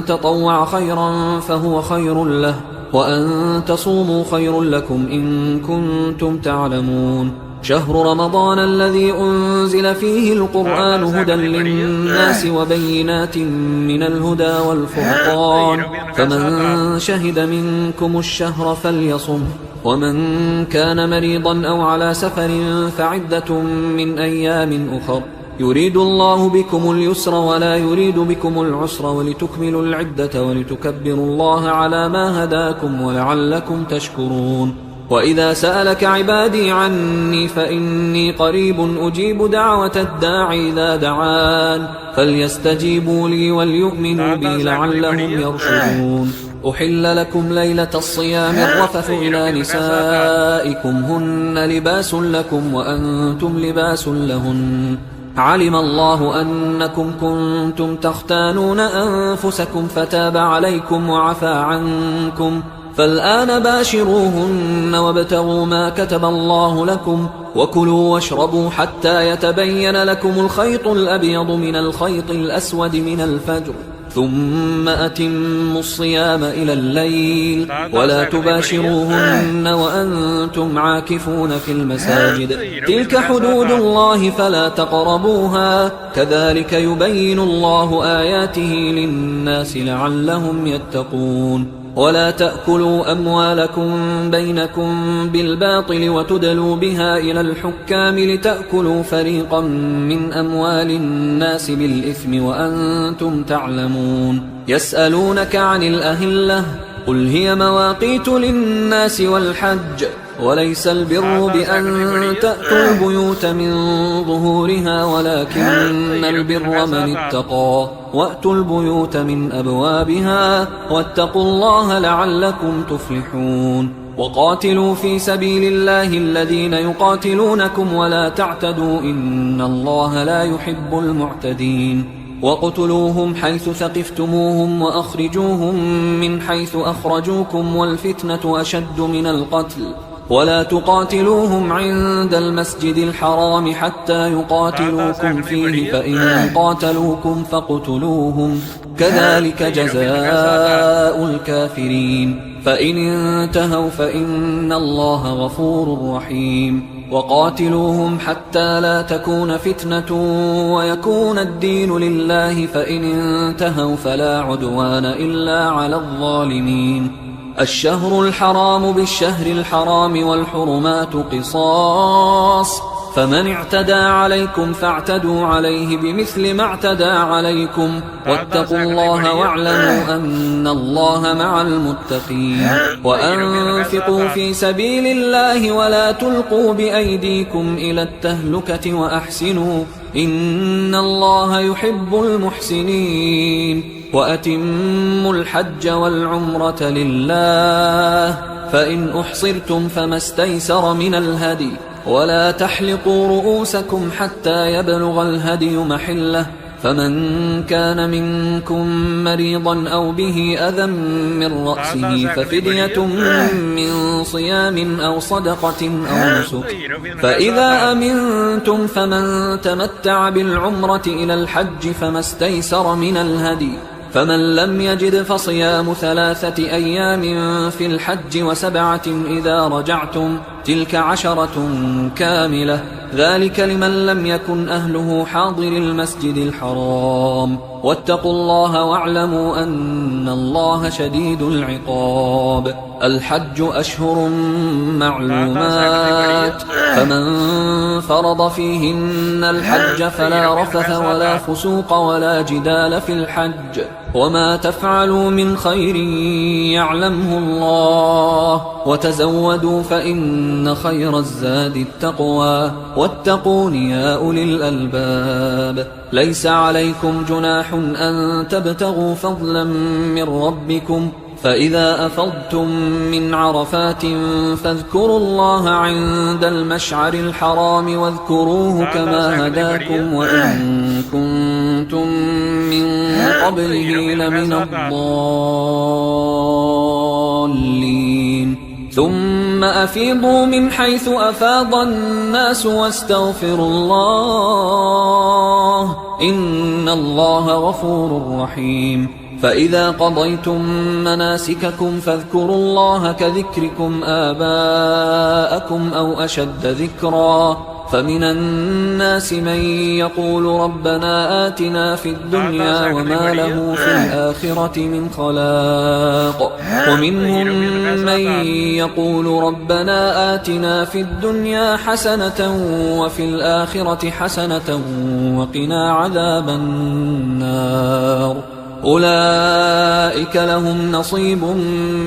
تطوع خيرا فهو خير له وأن تصوموا خير لكم إن كنتم تعلمون. شهر رمضان الذي أنزل فيه القرآن هدى للناس وبينات من الهدى والفرقان فمن شهد منكم الشهر فليصمه ومن كان مريضا أو على سفر فعدة من أيام أخر يريد الله بكم اليسر ولا يريد بكم العسر ولتكملوا العدة ولتكبروا الله على ما هداكم ولعلكم تشكرون. وإذا سألك عبادي عني فإني قريب أجيب دعوة الداعي إذا دعان فليستجيبوا لي وليؤمنوا بي لعلهم يرشدون. أحل لكم ليلة الصيام الرفث إلى نسائكم هن لباس لكم وأنتم لباس لهن علم الله أنكم كنتم تختانون أنفسكم فتاب عليكم وعفى عنكم فالآن باشروهن وابتغوا ما كتب الله لكم وكلوا واشربوا حتى يتبين لكم الخيط الأبيض من الخيط الأسود من الفجر ثم أتموا الصيام إلى الليل ولا تباشروهن وأنتم عاكفون في المساجد تلك حدود الله فلا تقربوها كذلك يبين الله آياته للناس لعلهم يتقون. ولا تأكلوا أموالكم بينكم بالباطل وتدلوا بها إلى الحكام لتأكلوا فريقا من أموال الناس بالإثم وأنتم تعلمون. يسألونك عن الأهلة قل هي مواقيت للناس والحج وليس البر بأن تأتوا البيوت من ظهورها ولكن البر من اتقى وأتوا البيوت من أبوابها واتقوا الله لعلكم تفلحون. وقاتلوا في سبيل الله الذين يقاتلونكم ولا تعتدوا إن الله لا يحب المعتدين. وقتلوهم حيث ثقفتموهم وأخرجوهم من حيث أخرجوكم والفتنة أشد من القتل ولا تقاتلوهم عند المسجد الحرام حتى يقاتلوكم فيه فإن قاتلوكم فاقتلوهم كذلك جزاء الكافرين فإن انتهوا فإن الله غفور رحيم. وقاتلوهم حتى لا تكون فتنة ويكون الدين لله فإن انتهوا فلا عدوان إلا على الظالمين. الشهر الحرام بالشهر الحرام والحرمات قصاص فمن اعتدى عليكم فاعتدوا عليه بمثل ما اعتدى عليكم واتقوا الله واعلموا أن الله مع المتقين. وأنفقوا في سبيل الله ولا تلقوا بأيديكم إلى التهلكة وأحسنوا إن الله يحب المحسنين. وأتموا الحج والعمرة لله فإن أحصرتم فما استيسر من الهدي ولا تحلقوا رؤوسكم حتى يبلغ الهدي محله فمن كان منكم مريضا أو به أذى من رأسه ففدية من صيام أو صدقة أو نسك فإذا أمنتم فمن تمتع بالعمرة إلى الحج فما استيسر من الهدي فمن لم يجد فصيام 3 أيام في الحج و7 إذا رجعتم تلك 10 كاملة ذلك لمن لم يكن أهله حاضر المسجد الحرام واتقوا الله واعلموا أن الله شديد العقاب. الحج أشهر معلومات فمن فرض فيهن الحج فلا رفث ولا فسوق ولا جدال في الحج وما تفعلوا من خير يعلمه الله وتزودوا فإن خير الزاد التقوى واتقون يا أولي الألباب. ليس عليكم جناح أن تبتغوا فضلا من ربكم، فإذا أفضتم من عرفات فاذكروا الله عند المشعر الحرام واذكروه كما هداكم وإن كنتم من قبله لمن الضالين. ثم أفيضوا من حيث أفاض الناس واستغفروا الله إن الله غفور رحيم. فإذا قضيتم مناسككم فاذكروا الله كذكركم آباءكم أو أشد ذكرا. فمن الناس من يقول ربنا آتنا في الدنيا وما له في الآخرة من خلاق، ومنهم من يقول ربنا آتنا في الدنيا حسنة وفي الآخرة حسنة وقنا عذاب النار. أولئك لهم نصيب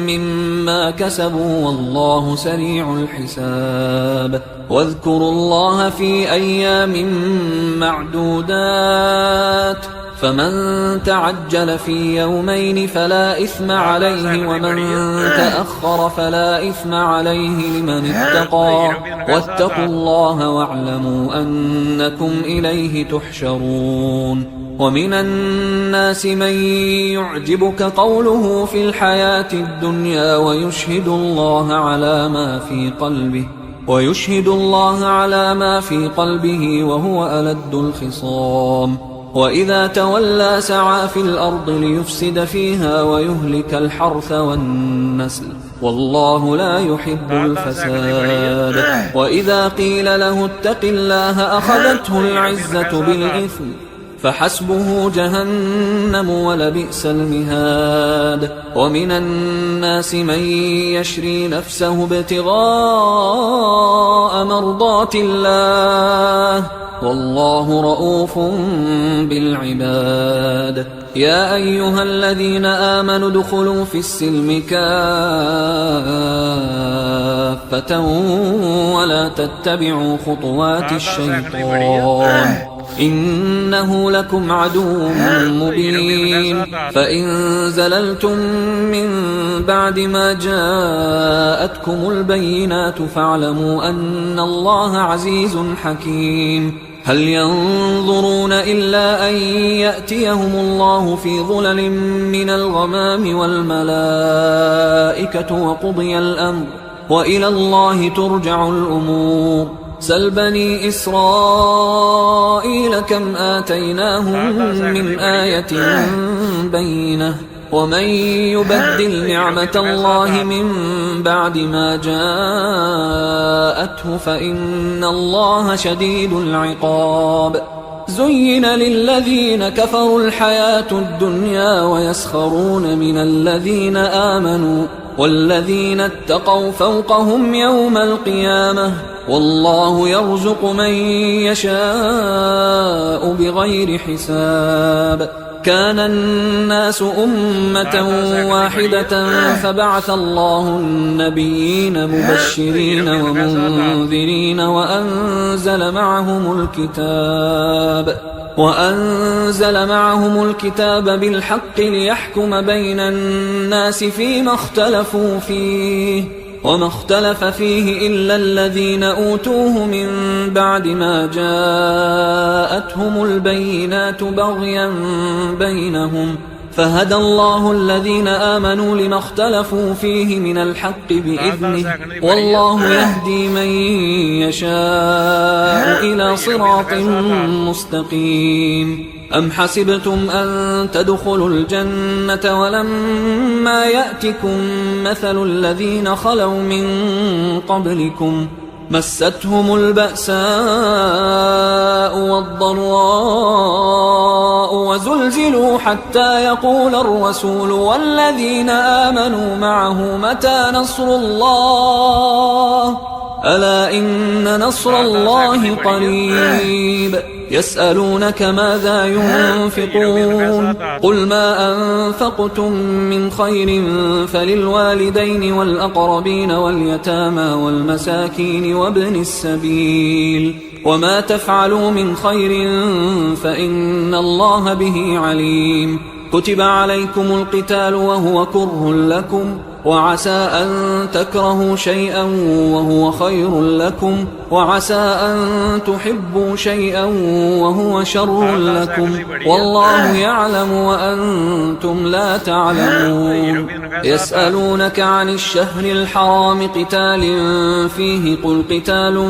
مما كسبوا والله سريع الحساب. واذكروا الله في أيام معدودات، فمن تعجل في يومين فلا إثم عليه ومن تأخر فلا إثم عليه لمن اتقى. واتقوا الله واعلموا أنكم إليه تحشرون. ومن الناس من يعجبك قوله في الحياة الدنيا ويشهد الله على ما في قلبه وهو ألد الخصام. وإذا تولى سعى في الأرض ليفسد فيها ويهلك الحرث والنسل والله لا يحب الفساد. وإذا قيل له اتق الله أخذته العزة بالإثم فحسبه جهنم ولبئس المهاد. ومن الناس من يشري نفسه ابتغاء مرضات الله والله رؤوف بالعباد. يا أيها الذين آمنوا ادخلوا في السلم كافة ولا تتبعوا خطوات الشيطان إنه لكم عدو مبين. فإن زللتم من بعد ما جاءتكم البينات فاعلموا أن الله عزيز حكيم. هل ينظرون إلا أن يأتيهم الله في ظلل من الغمام والملائكة وقضي الأمر وإلى الله ترجع الأمور. سل بني إسرائيل كم آتيناهم من آية بينة ومن يبدل نعمة الله من بعد ما جاءته فإن الله شديد العقاب. زين للذين كفروا الحياة الدنيا ويسخرون من الذين آمنوا والذين اتقوا فوقهم يوم القيامة والله يرزق من يشاء بغير حساب. كان الناس أمة واحدة فبعث الله النبيين مبشرين ومنذرين وأنزل معهم الكتاب بالحق ليحكم بين الناس فيما اختلفوا فيه وما اختلف فيه إلا الذين أوتوه من بعد ما جاءتهم البينات بغيا بينهم فهدى الله الذين آمنوا لما اختلفوا فيه من الحق بإذنه والله يهدي من يشاء إلى صراط مستقيم. أم حسبتم أن تدخلوا الجنة ولما يأتكم مثل الذين خلوا من قبلكم مستهم البأساء والضراء وزلزلوا حتى يقول الرسول والذين آمنوا معه متى نصر الله ألا إن نصر الله قريب. يسألونك ماذا ينفقون قل ما أنفقتم من خير فللوالدين والأقربين واليتامى والمساكين وابن السبيل وما تفعلوا من خير فإن الله به عليم كتب عليكم القتال وهو كره لكم وعسى أن تكرهوا شيئا وهو خير لكم وعسى أن تحبوا شيئا وهو شر لكم والله يعلم وأنتم لا تعلمون يسألونك عن الشهر الحرام قتال فيه قل قتال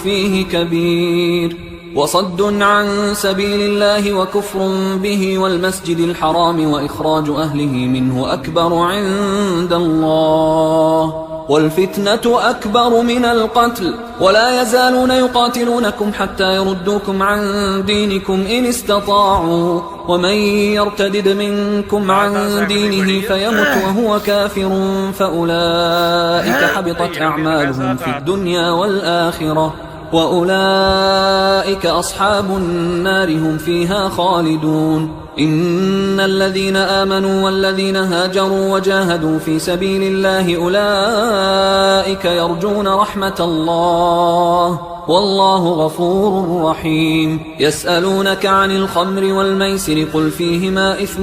فيه كبير وصد عن سبيل الله وكفر به والمسجد الحرام وإخراج أهله منه أكبر عند الله والفتنة أكبر من القتل ولا يزالون يقاتلونكم حتى يردوكم عن دينكم إن استطاعوا ومن يرتدد منكم عن دينه فيمت وهو كافر فأولئك حبطت أعمالهم في الدنيا والآخرة وأولئك أصحاب النار هم فيها خالدون إن الذين آمنوا والذين هاجروا وجاهدوا في سبيل الله أولئك يرجون رحمة الله والله غفور رحيم يسألونك عن الخمر والميسر قل فيهما إثم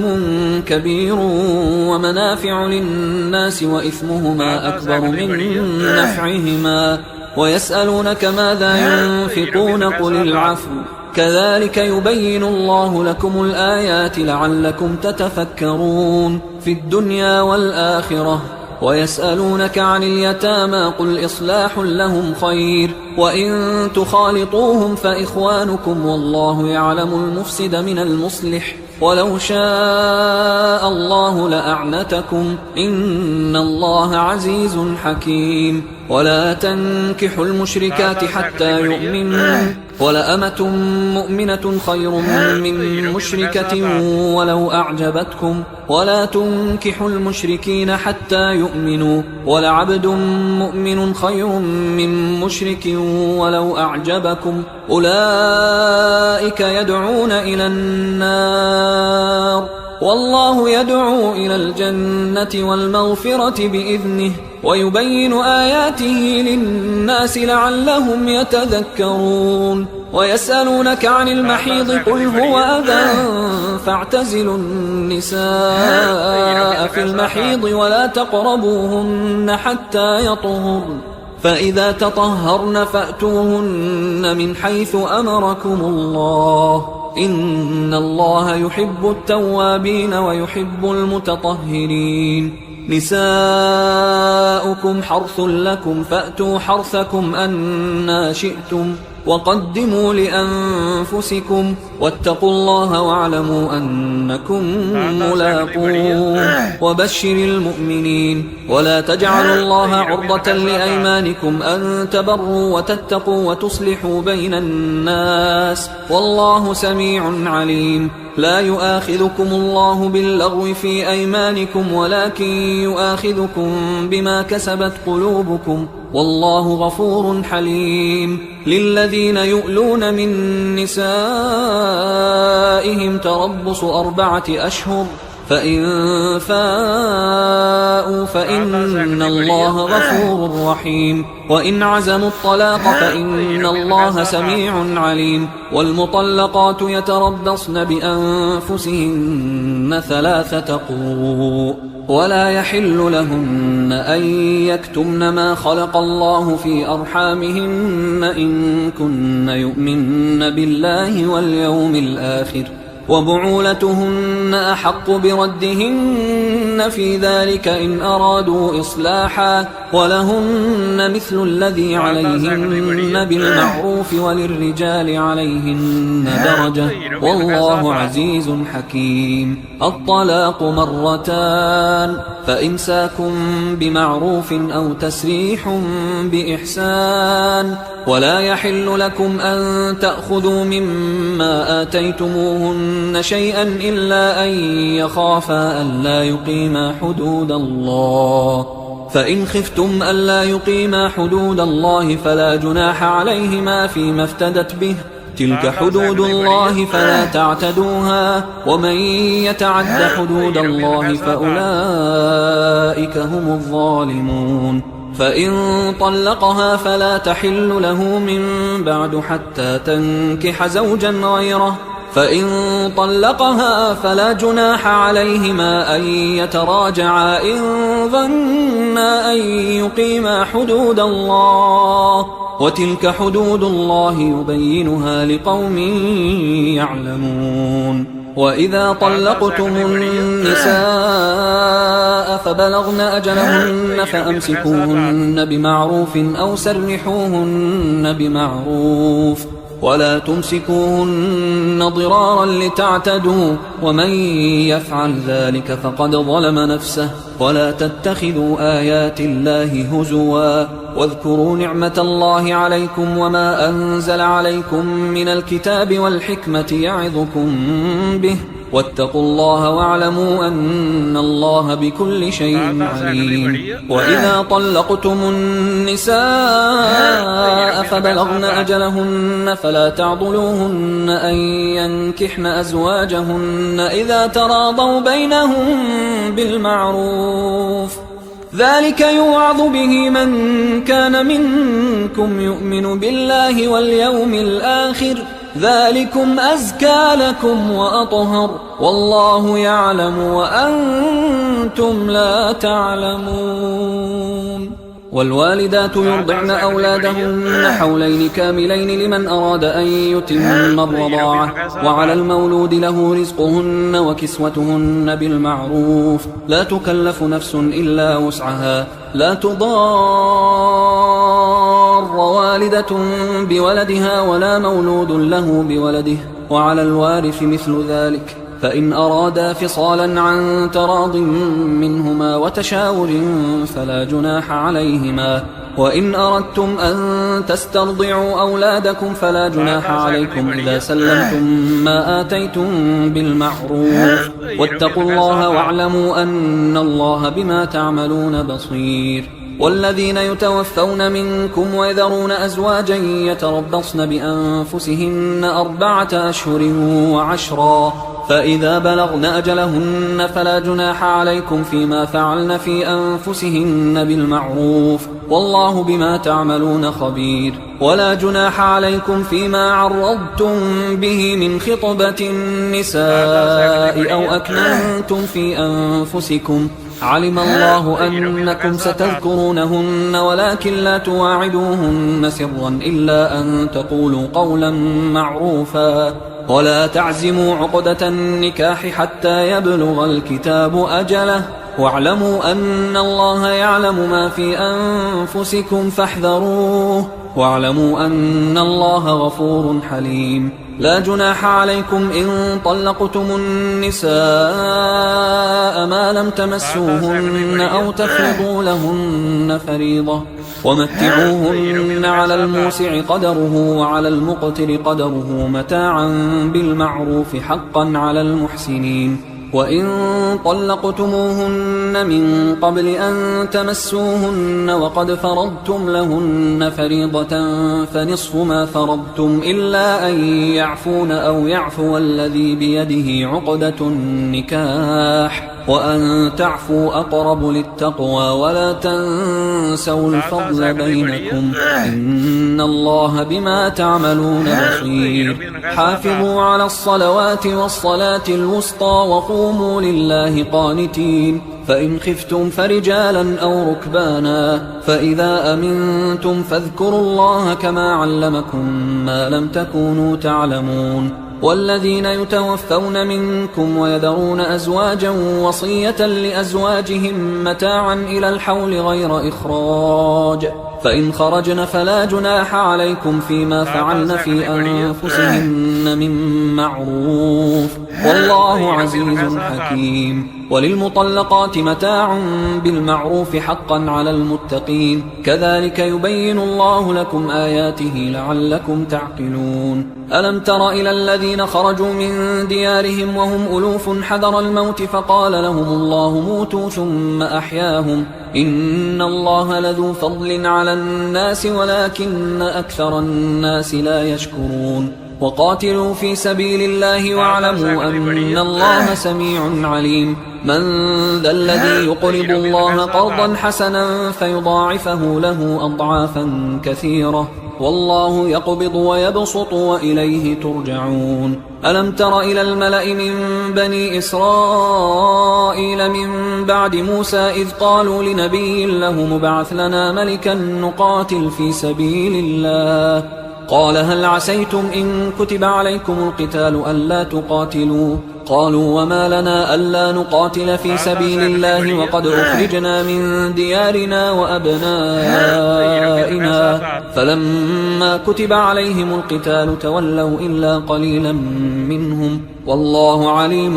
كبير ومنافع للناس وإثمهما أكبر من نفعهما ويسألونك ماذا ينفقون قل العفو كذلك يبين الله لكم الآيات لعلكم تتفكرون في الدنيا والآخرة ويسألونك عن اليتامى قل إصلاح لهم خير وإن تخالطوهم فإخوانكم والله يعلم المفسد من المصلح ولو شاء الله لأعنتكم إن الله عزيز حكيم ولا تنكحوا المشركات حتى يؤمنوا ولأمة مؤمنة خير من مشركة ولو أعجبتكم ولا تنكحوا المشركين حتى يؤمنوا ولعبد مؤمن خير من مشرك ولو أعجبكم أولئك يدعون إلى النار والله يدعو إلى الجنة والمغفرة بإذنه ويبين آياته للناس لعلهم يتذكرون ويسألونك عن المحيض قل هو أذى فاعتزلوا النساء في المحيض ولا تقربوهن حتى يطهرن فإذا تطهرن فأتوهن من حيث أمركم الله إن الله يحب التوابين ويحب المتطهرين نساؤكم حرث لكم فأتوا حرثكم أنى شئتم وقدموا لأنفسكم واتقوا الله واعلموا أنكم ملاقوه وبشر المؤمنين ولا تجعلوا الله عرضة لأيمانكم أن تبروا وتتقوا وتصلحوا بين الناس والله سميع عليم لا يؤاخذكم الله باللغو في أيمانكم ولكن يؤاخذكم بما كسبت قلوبكم والله غفور حليم للذين يؤلون من نسائهم تربص 4 أشهر فإن فاءوا فإن الله غفور رحيم وإن عزموا الطلاق فإن الله سميع عليم والمطلقات يتربصن بأنفسهن 3 قروء ولا يحل لهن أن يكتمن ما خلق الله في أرحامهن إن كن يؤمن بالله واليوم الآخر وبعولتهن أحق بردهن في ذلك إن أرادوا إصلاحا ولهن مثل الذي عليهن بالمعروف وللرجال عليهن درجة والله عزيز حكيم الطلاق 2 فإمساك بمعروف أو تسريح بإحسان ولا يحل لكم أن تأخذوا مما آتيتموهن شيئا إلا أن يخافا ألا يقيما حدود الله فإن خفتم ألا يقيما حدود الله فلا جناح عليهما فيما افتدت به تلك حدود الله فلا تعتدوها ومن يتعد حدود الله فأولئك هم الظالمون فإن طلقها فلا تحل له من بعد حتى تنكح زوجا غيره فإن طلقها فلا جناح عليهما أن يتراجعا إن ظنا أن يقيما حدود الله وتلك حدود الله يبينها لقوم يعلمون وإذا طلقتم النساء فبلغن أجلهن فأمسكوهن بمعروف أو سرحوهن بمعروف ولا تمسكوهن ضرارا لتعتدوا ومن يفعل ذلك فقد ظلم نفسه ولا تتخذوا آيات الله هزوا واذكروا نعمة الله عليكم وما أنزل عليكم من الكتاب والحكمة يعظكم به واتقوا الله واعلموا أن الله بكل شيء عليم وإذا طلقتم النساء فبلغن أجلهن فلا تعضلوهن أن ينكحن أزواجهن إذا تراضوا بينهم بالمعروف ذلك يوعظ به من كان منكم يؤمن بالله واليوم الآخر ذلكم أزكى لكم وأطهر والله يعلم وأنتم لا تعلمون والوالدات يرضعن أولادهن حولين كاملين لمن أراد أن يتم الرضاعة وعلى المولود له رزقهن وكسوتهن بالمعروف لا تكلف نفس إلا وسعها لا تضار والدة بولدها ولا مولود له بولده وعلى الوارث مثل ذلك فإن أرادا فصالا عن تراض منهما وتشاور فلا جناح عليهما وإن أردتم أن تسترضعوا أولادكم فلا جناح عليكم إذا سلمتم ما آتيتم بالمعروف واتقوا الله واعلموا أن الله بما تعملون بصير والذين يتوفون منكم ويذرون أزواجا يتربصن بأنفسهن 4 أشهر وعشرا فإذا بلغن أجلهن فلا جناح عليكم فيما فعلن في أنفسهن بالمعروف والله بما تعملون خبير ولا جناح عليكم فيما عرضتم به من خطبة النساء أو أكننتم في أنفسكم علم الله أنكم ستذكرونهن ولكن لا تواعدوهن سرا إلا أن تقولوا قولا معروفا ولا تعزموا عقدة النكاح حتى يبلغ الكتاب أجله واعلموا أن الله يعلم ما في أنفسكم فاحذروه واعلموا أن الله غفور حليم لا جناح عليكم إن طلقتم النساء ما لم تمسوهن أو تفرضوا لهن فريضة ومتعوهن على الموسع قدره وعلى المقتر قدره متاعا بالمعروف حقا على المحسنين وإن طلقتموهن من قبل أن تمسوهن وقد فرضتم لهن فريضة فنصف ما فرضتم إلا أن يعفون أو يعفو الذي بيده عقدة النكاح وأن تعفوا أقرب للتقوى ولا تنسوا الفضل بينكم إن الله بما تعملون بصير حافظوا على الصلوات والصلاة الوسطى وقوموا لله قانتين فإن خفتم فرجالا أو ركبانا فإذا أمنتم فاذكروا الله كما علمكم ما لم تكونوا تعلمون والذين يتوفون منكم ويذرون أزواجا وصية لأزواجهم متاعا إلى الحول غير إخراج فإن خرجن فلا جناح عليكم فيما فعلن في أنفسهن من معروف والله عزيز حكيم وللمطلقات متاع بالمعروف حقا على المتقين كذلك يبين الله لكم آياته لعلكم تعقلون ألم تر إلى الذين خرجوا من ديارهم وهم ألوف حذر الموت فقال لهم الله موتوا ثم أحياهم إن الله لذو فضل على الناس ولكن أكثر الناس لا يشكرون وقاتلوا في سبيل الله واعلموا أن الله سميع عليم من ذا الذي يقرض الله قرضا حسنا فيضاعفه له أضعافا كثيرة والله يقبض ويبسط وإليه ترجعون ألم تر إلى الملأ من بني إسرائيل من بعد موسى إذ قالوا لنبي له مبعث لنا ملكا نقاتل في سبيل الله قال هل عسيتم إن كتب عليكم القتال ألا تقاتلوا قالوا وما لنا ألا نقاتل في سبيل الله وقد أخرجنا من ديارنا وأبنائنا فلما كتب عليهم القتال تولوا إلا قليلا منهم والله عليم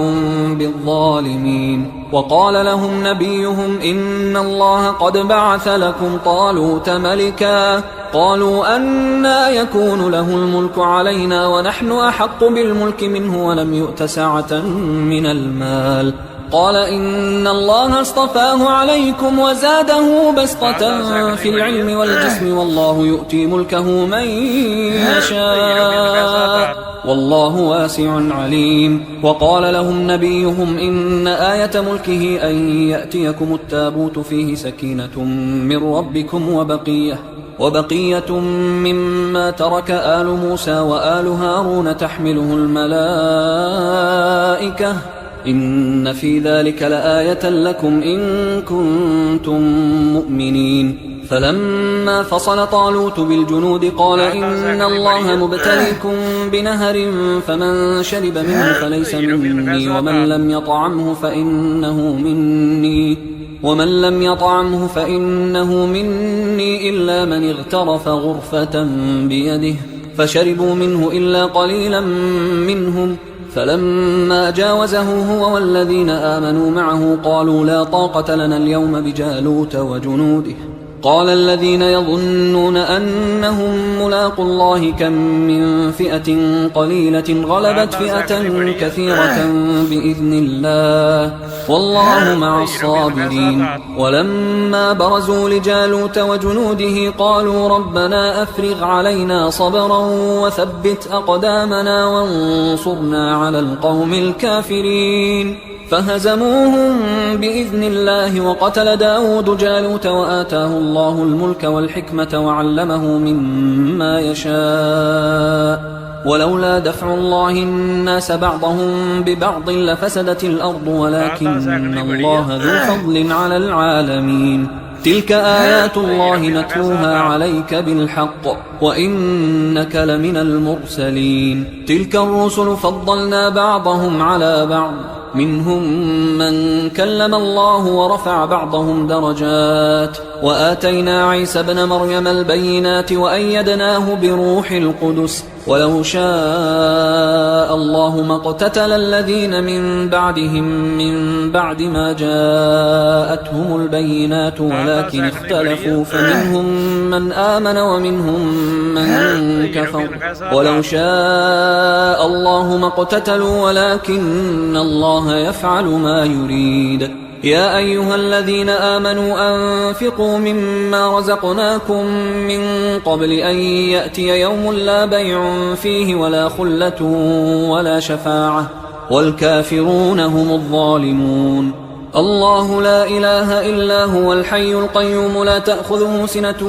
بالظالمين وقال لهم نبيهم إن الله قد بعث لكم طالوت ملكا قالوا أنى يكون له الملك علينا ونحن أحق بالملك منه ولم يؤت سعة من المال قال إن الله اصطفاه عليكم وزاده بسطة في العلم والجسم والله يؤتي ملكه من يشاء والله واسع عليم وقال لهم نبيهم إن آية ملكه أن يأتيكم التابوت فيه سكينة من ربكم وبقية مما ترك آل موسى وآل هارون تحمله الملائكة إن في ذلك لآية لكم إن كنتم مؤمنين فلما فصل طالوت بالجنود قال إن الله مبتليكم بنهر فمن شرب منه فليس مني ومن لم يطعمه فإنه مني إلا من اغترف غرفة بيده فشربوا منه إلا قليلا منهم فلما جاوزه هو والذين آمنوا معه قالوا لا طاقة لنا اليوم بجالوت وجنوده قال الذين يظنون أنهم ملاقوا الله كم من فئة قليلة غلبت فئة كثيرة بإذن الله والله مع الصابرين ولما برزوا لجالوت وجنوده قالوا ربنا أفرغ علينا صبرا وثبت أقدامنا وانصرنا على القوم الكافرين فهزموهم بإذن الله وقتل داود جالوت وآتاه الله الملك والحكمة وعلمه مما يشاء ولولا دفع الله الناس بعضهم ببعض لفسدت الأرض ولكن الله ذو فضل على العالمين تلك آيات الله نتلوها عليك بالحق وإنك لمن المرسلين تلك الرسل فضلنا بعضهم على بعض منهم من كلم الله ورفع بعضهم درجات وآتينا عيسى ابن مريم البينات وأيدناه بروح القدس ولو شاء الله ما اقتتل الذين من بعدهم من بعد ما جاءتهم البينات ولكن اختلفوا فمنهم من آمن ومنهم من كفر ولو شاء الله ما اقتتلوا ولكن الله يفعل ما يريد يا أيها الذين آمنوا أنفقوا مما رزقناكم من قبل أن يأتي يوم لا بيع فيه ولا خلة ولا شفاعة والكافرون هم الظالمون الله لا إله إلا هو الحي القيوم لا تأخذه سنة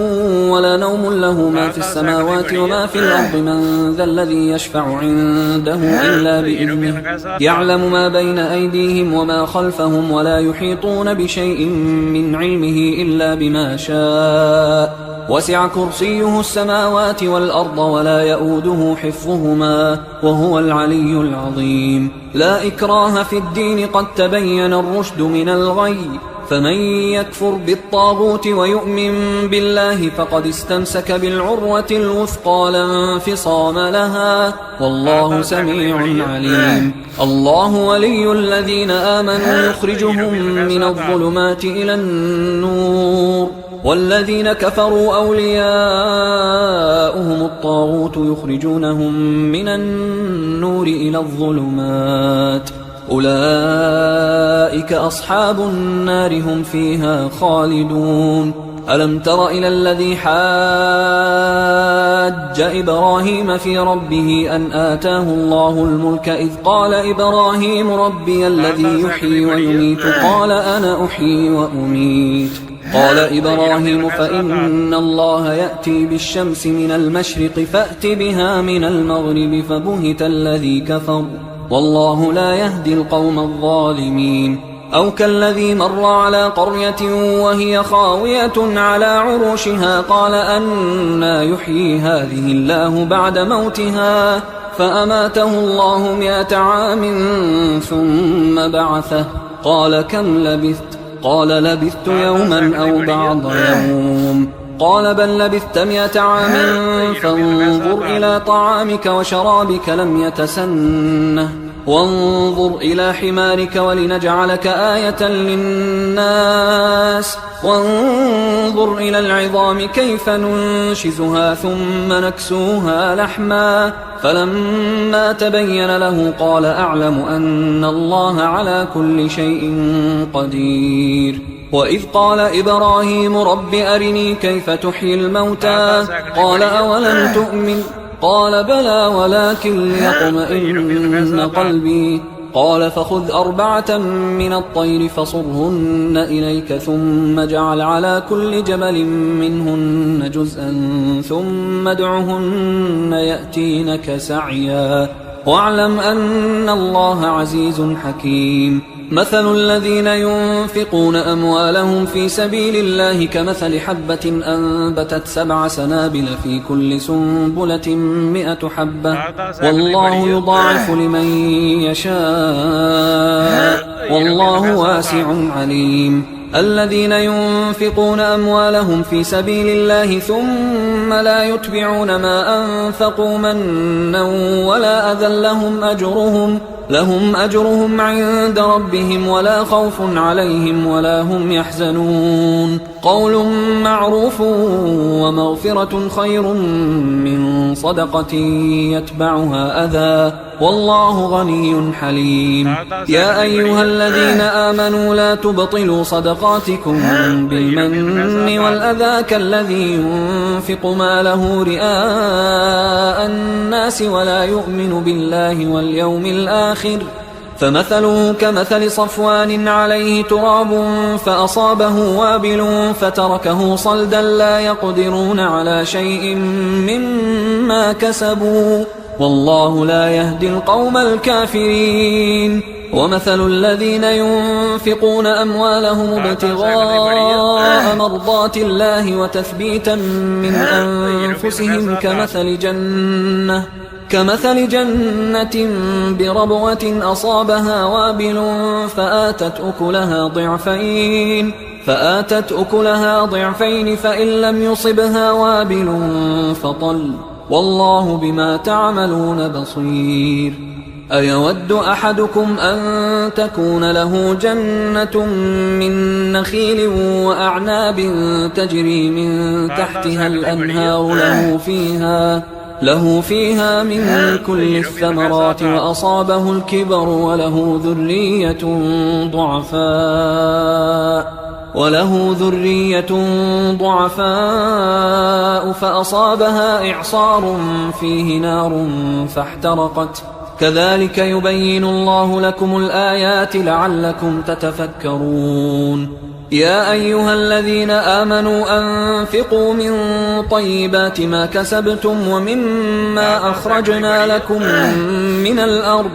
ولا نوم له ما في السماوات وما في الأرض من ذا الذي يشفع عنده إلا بإذنه يعلم ما بين أيديهم وما خلفهم ولا يحيطون بشيء من علمه إلا بما شاء وسع كرسيه السماوات والأرض ولا يؤوده حفظهما وهو العلي العظيم لا إكراه في الدين قد تبين الرشد من الغي فمن يكفر بالطاغوت ويؤمن بالله فقد استمسك بالعروة الوثقى لا انفصام لها والله سميع عليم الله ولي الذين آمنوا يخرجهم من الظلمات إلى النور والذين كفروا أولياؤهم الطاغوت يخرجونهم من النور إلى الظلمات أولئك أصحاب النار هم فيها خالدون ألم تر إلى الذي حاج حاج إبراهيم في ربه أن آتاه الله الملك إذ قال إبراهيم ربي الذي يحيي ويميت قال أنا أحيي وأميت قال إبراهيم فإن الله يأتي بالشمس من المشرق فأت بها من المغرب فبهت الذي كفر والله لا يهدي القوم الظالمين أو كالذي مر على قرية وهي خاوية على عروشها قال أنى يحيي هذه الله بعد موتها فأماته الله 100 عام ثم بعثه قال كم لبثت قال لبثت يوما أو بعض يوم قال بل لبثت 100 عام فانظر إلى طعامك وشرابك لم يتسنه وانظر إلى حمارك ولنجعلك آية للناس وانظر إلى العظام كيف ننشزها ثم نكسوها لحما فلما تبين له قال أعلم أن الله على كل شيء قدير وإذ قال إبراهيم رب أرني كيف تحيي الموتى قال أولم تؤمن قال بلى ولكن ليطمئن قلبي قال فخذ 4 من الطير فصرهن إليك ثم اجعل على كل جبل منهن جزءا ثم ادعهن يأتينك سعيا واعلم أن الله عزيز حكيم مثل الذين ينفقون أموالهم في سبيل الله كمثل حبة أنبتت 7 سنابل في كل سنبلة 100 حبة والله يضاعف لمن يشاء والله واسع عليم الذين ينفقون أموالهم في سبيل الله ثم لا يتبعون ما أنفقوا منا ولا أذى لهم أجرهم عند ربهم ولا خوف عليهم ولا هم يحزنون قول معروف ومغفرة خير من صدقة يتبعها أذى والله غني حليم يا أيها الذين آمنوا لا تبطلوا صدقاتكم بالمن والأذى كالذي ينفق ماله رئاء الناس ولا يؤمن بالله واليوم الآخر فمثله كمثل صفوان عليه تراب فأصابه وابل فتركه صلدا لا يقدرون على شيء مما كسبوا والله لا يهدي القوم الكافرين ومثل الذين ينفقون أموالهم ابتغاء مرضات الله وتثبيتا من أنفسهم كمثل جنة بربوة أصابها وابل فآتت أكلها ضعفين فإن لم يصبها وابل فطل والله بما تعملون بصير أيود أحدكم أن تكون له جنة من نخيل وأعناب تجري من تحتها الأنهار له فيها من كل الثمرات وأصابه الكبر وله ذرية ضعفاء فأصابها إعصار فيه نار فاحترقت كذلك يبين الله لكم الآيات لعلكم تتفكرون يا أيها الذين آمنوا أنفقوا من طيبات ما كسبتم ومما أخرجنا لكم من الأرض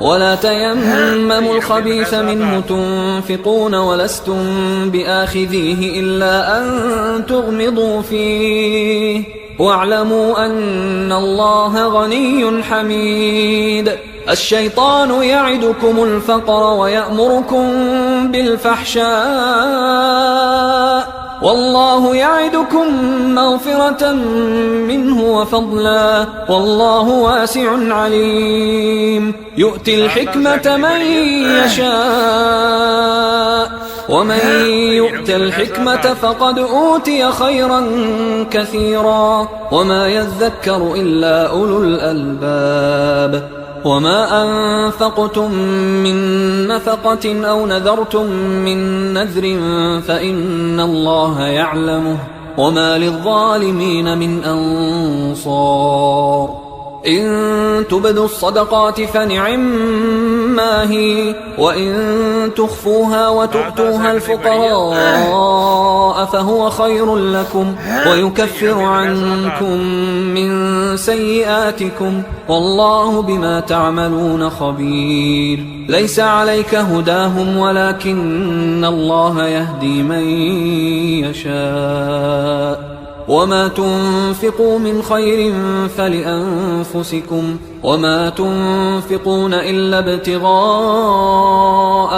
ولا تيمموا الخبيث منه تنفقون ولستم بآخذيه إلا أن تغمضوا فيه واعلموا أن الله غني حميد الشيطان يعدكم الفقر ويأمركم بالفحشاء والله يعدكم مغفرة منه وفضلا والله واسع عليم يؤتي الحكمة من يشاء ومن يؤت الحكمة فقد أوتي خيرا كثيرا وما يذكر إلا أولو الألباب وما أنفقتم من نفقة أو نذرتم من نذر فإن الله يعلمه وما للظالمين من أنصار إن تبدوا الصدقات فنعما هي وإن تخفوها وتؤتوها الفقراء فهو خير لكم ويكفر عنكم من سيئاتكم والله بما تعملون خبير ليس عليك هداهم ولكن الله يهدي من يشاء وما تنفقوا من خير فلأنفسكم وما تنفقون إلا ابتغاء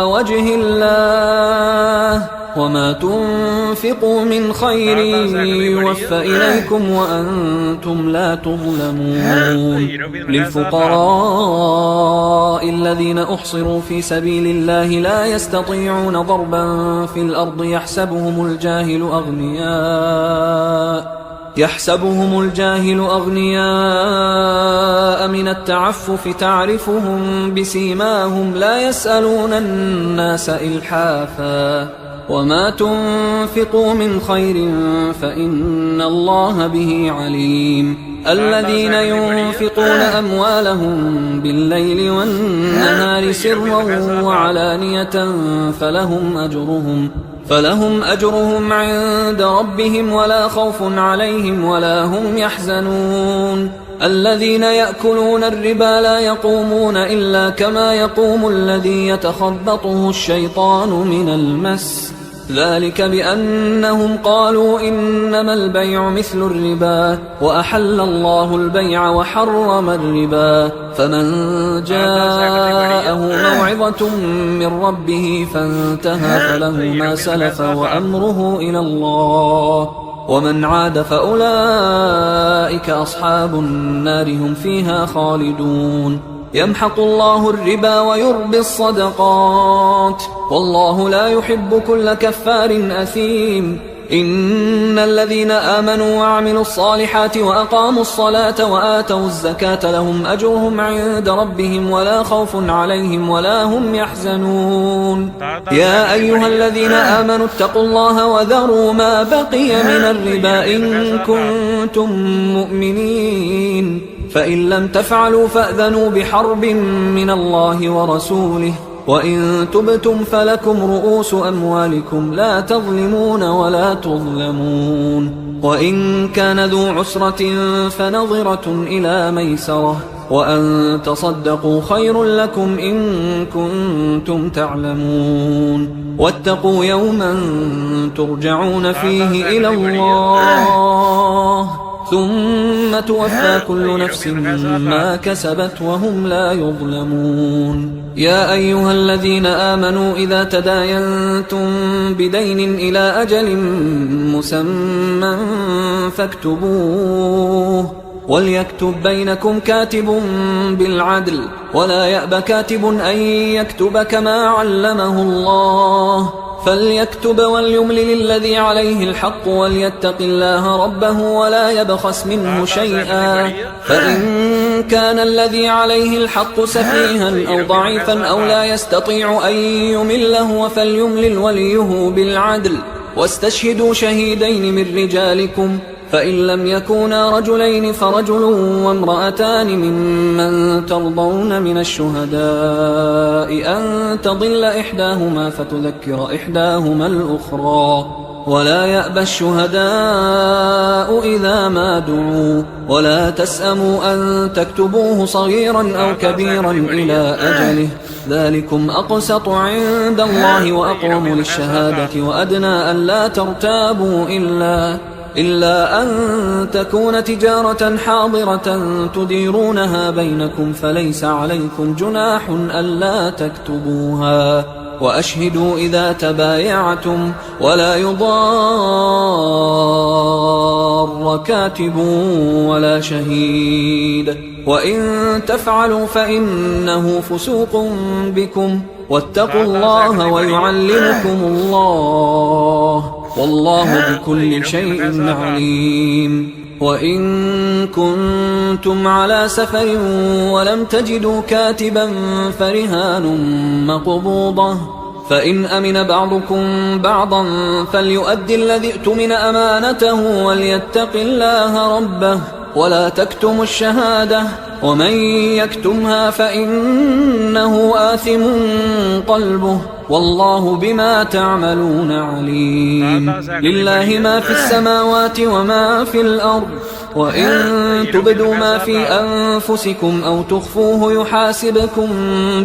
وجه الله وما تنفقوا من خير يوفى إليكم وأنتم لا تظلمون للفقراء الذين أحصروا في سبيل الله لا يستطيعون ضربا في الأرض يحسبهم الجاهل أغنياء من التعفف تعرفهم بسيماهم لا يسألون الناس إلحافا وما تنفقوا من خير فإن الله به عليم الذين ينفقون أموالهم بالليل والنهار سرا وعلانية فلهم أجرهم عند ربهم ولا خوف عليهم ولا هم يحزنون الذين يأكلون الربا لا يقومون إلا كما يقوم الذي يتخبطه الشيطان من المس ذلك بأنهم قالوا إنما البيع مثل الربا وأحل الله البيع وحرم الربا فمن جاءه موعظة من ربه فانتهى فله ما سلف وأمره إلى الله ومن عاد فأولئك أصحاب النار هم فيها خالدون يمحق الله الربا ويربي الصدقات والله لا يحب كل كفار أثيم إن الذين آمنوا وعملوا الصالحات وأقاموا الصلاة وآتوا الزكاة لهم أجرهم عند ربهم ولا خوف عليهم ولا هم يحزنون يا أيها الذين آمنوا اتقوا الله وذروا ما بقي من الربا إن كنتم مؤمنين فإن لم تفعلوا فأذنوا بحرب من الله ورسوله وإن تبتم فلكم رؤوس أموالكم لا تظلمون ولا تظلمون وإن كان ذو عسرة فنظرة إلى ميسرة وأن تصدقوا خير لكم إن كنتم تعلمون واتقوا يوما ترجعون فيه إلى الله ثم توفى كل نفس ما كسبت وهم لا يظلمون يا أيها الذين آمنوا إذا تداينتم بدين إلى أجل مسمى فاكتبوه وليكتب بينكم كاتب بالعدل ولا يأب كاتب أن يكتب كما علمه الله فليكتب وليملل الذي عليه الحق وليتق الله ربه ولا يبخس منه شيئا فإن كان الذي عليه الحق سفيها أو ضعيفا أو لا يستطيع أن يمله فليملل وليه بالعدل واستشهدوا شهيدين من رجالكم فإن لم يكونا رجلين فرجل وامرأتان ممن ترضون من الشهداء أن تضل إحداهما فتذكر إحداهما الأخرى ولا يأبى الشهداء إذا ما دعوا ولا تسأموا أن تكتبوه صغيرا أو كبيرا إلى أجله ذلكم أقسط عند الله وأقوم للشهادة وأدنى أن لا ترتابوا إلا أن تكون تجارة حاضرة تديرونها بينكم فليس عليكم جناح ألا تكتبوها وأشهدوا إذا تبايعتم ولا يضار كاتب ولا شهيد وإن تفعلوا فإنه فسوق بكم واتقوا الله ويعلمكم الله والله بكل شيء عليم وإن كنتم على سفر ولم تجدوا كاتبا فرهان مقبوضة فإن أمن بعضكم بعضا فليؤد الذي اؤتمن أمانته وليتق الله ربه ولا تكتموا الشهادة ومن يكتمها فإنه آثم قلبه والله بما تعملون عليم. لله ما في السماوات وما في الأرض وإن تبدوا ما في أنفسكم أو تخفوه يحاسبكم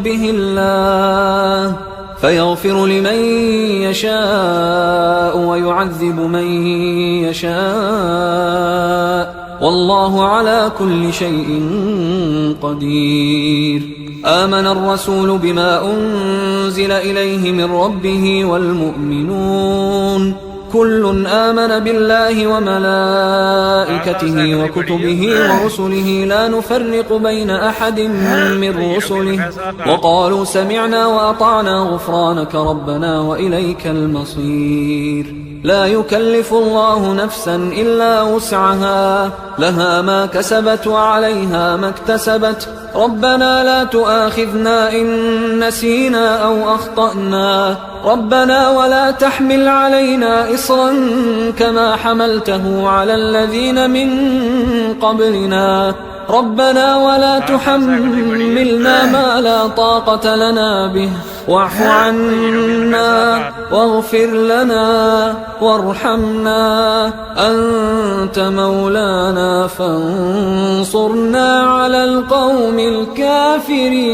به الله فيغفر لمن يشاء ويعذب من يشاء والله على كل شيء قدير. آمن الرسول بما أنزل إليه من ربه والمؤمنون كل آمن بالله وملائكته وكتبه ورسله لا نفرق بين أحد من رسله وقالوا سمعنا وأطعنا غفرانك ربنا وإليك المصير. لا يكلف الله نفسا إلا وسعها لها ما كسبت وعليها ما اكتسبت ربنا لا تؤاخذنا إن نسينا أو أخطأنا ربنا ولا تحمل علينا إصرا كما حملته على الذين من قبلنا ربنا ولا تحملنا ما لا طاقة لنا به واعف عنا واغفر لنا وارحمنا أنت مولانا فانصرنا على القوم الكافرين.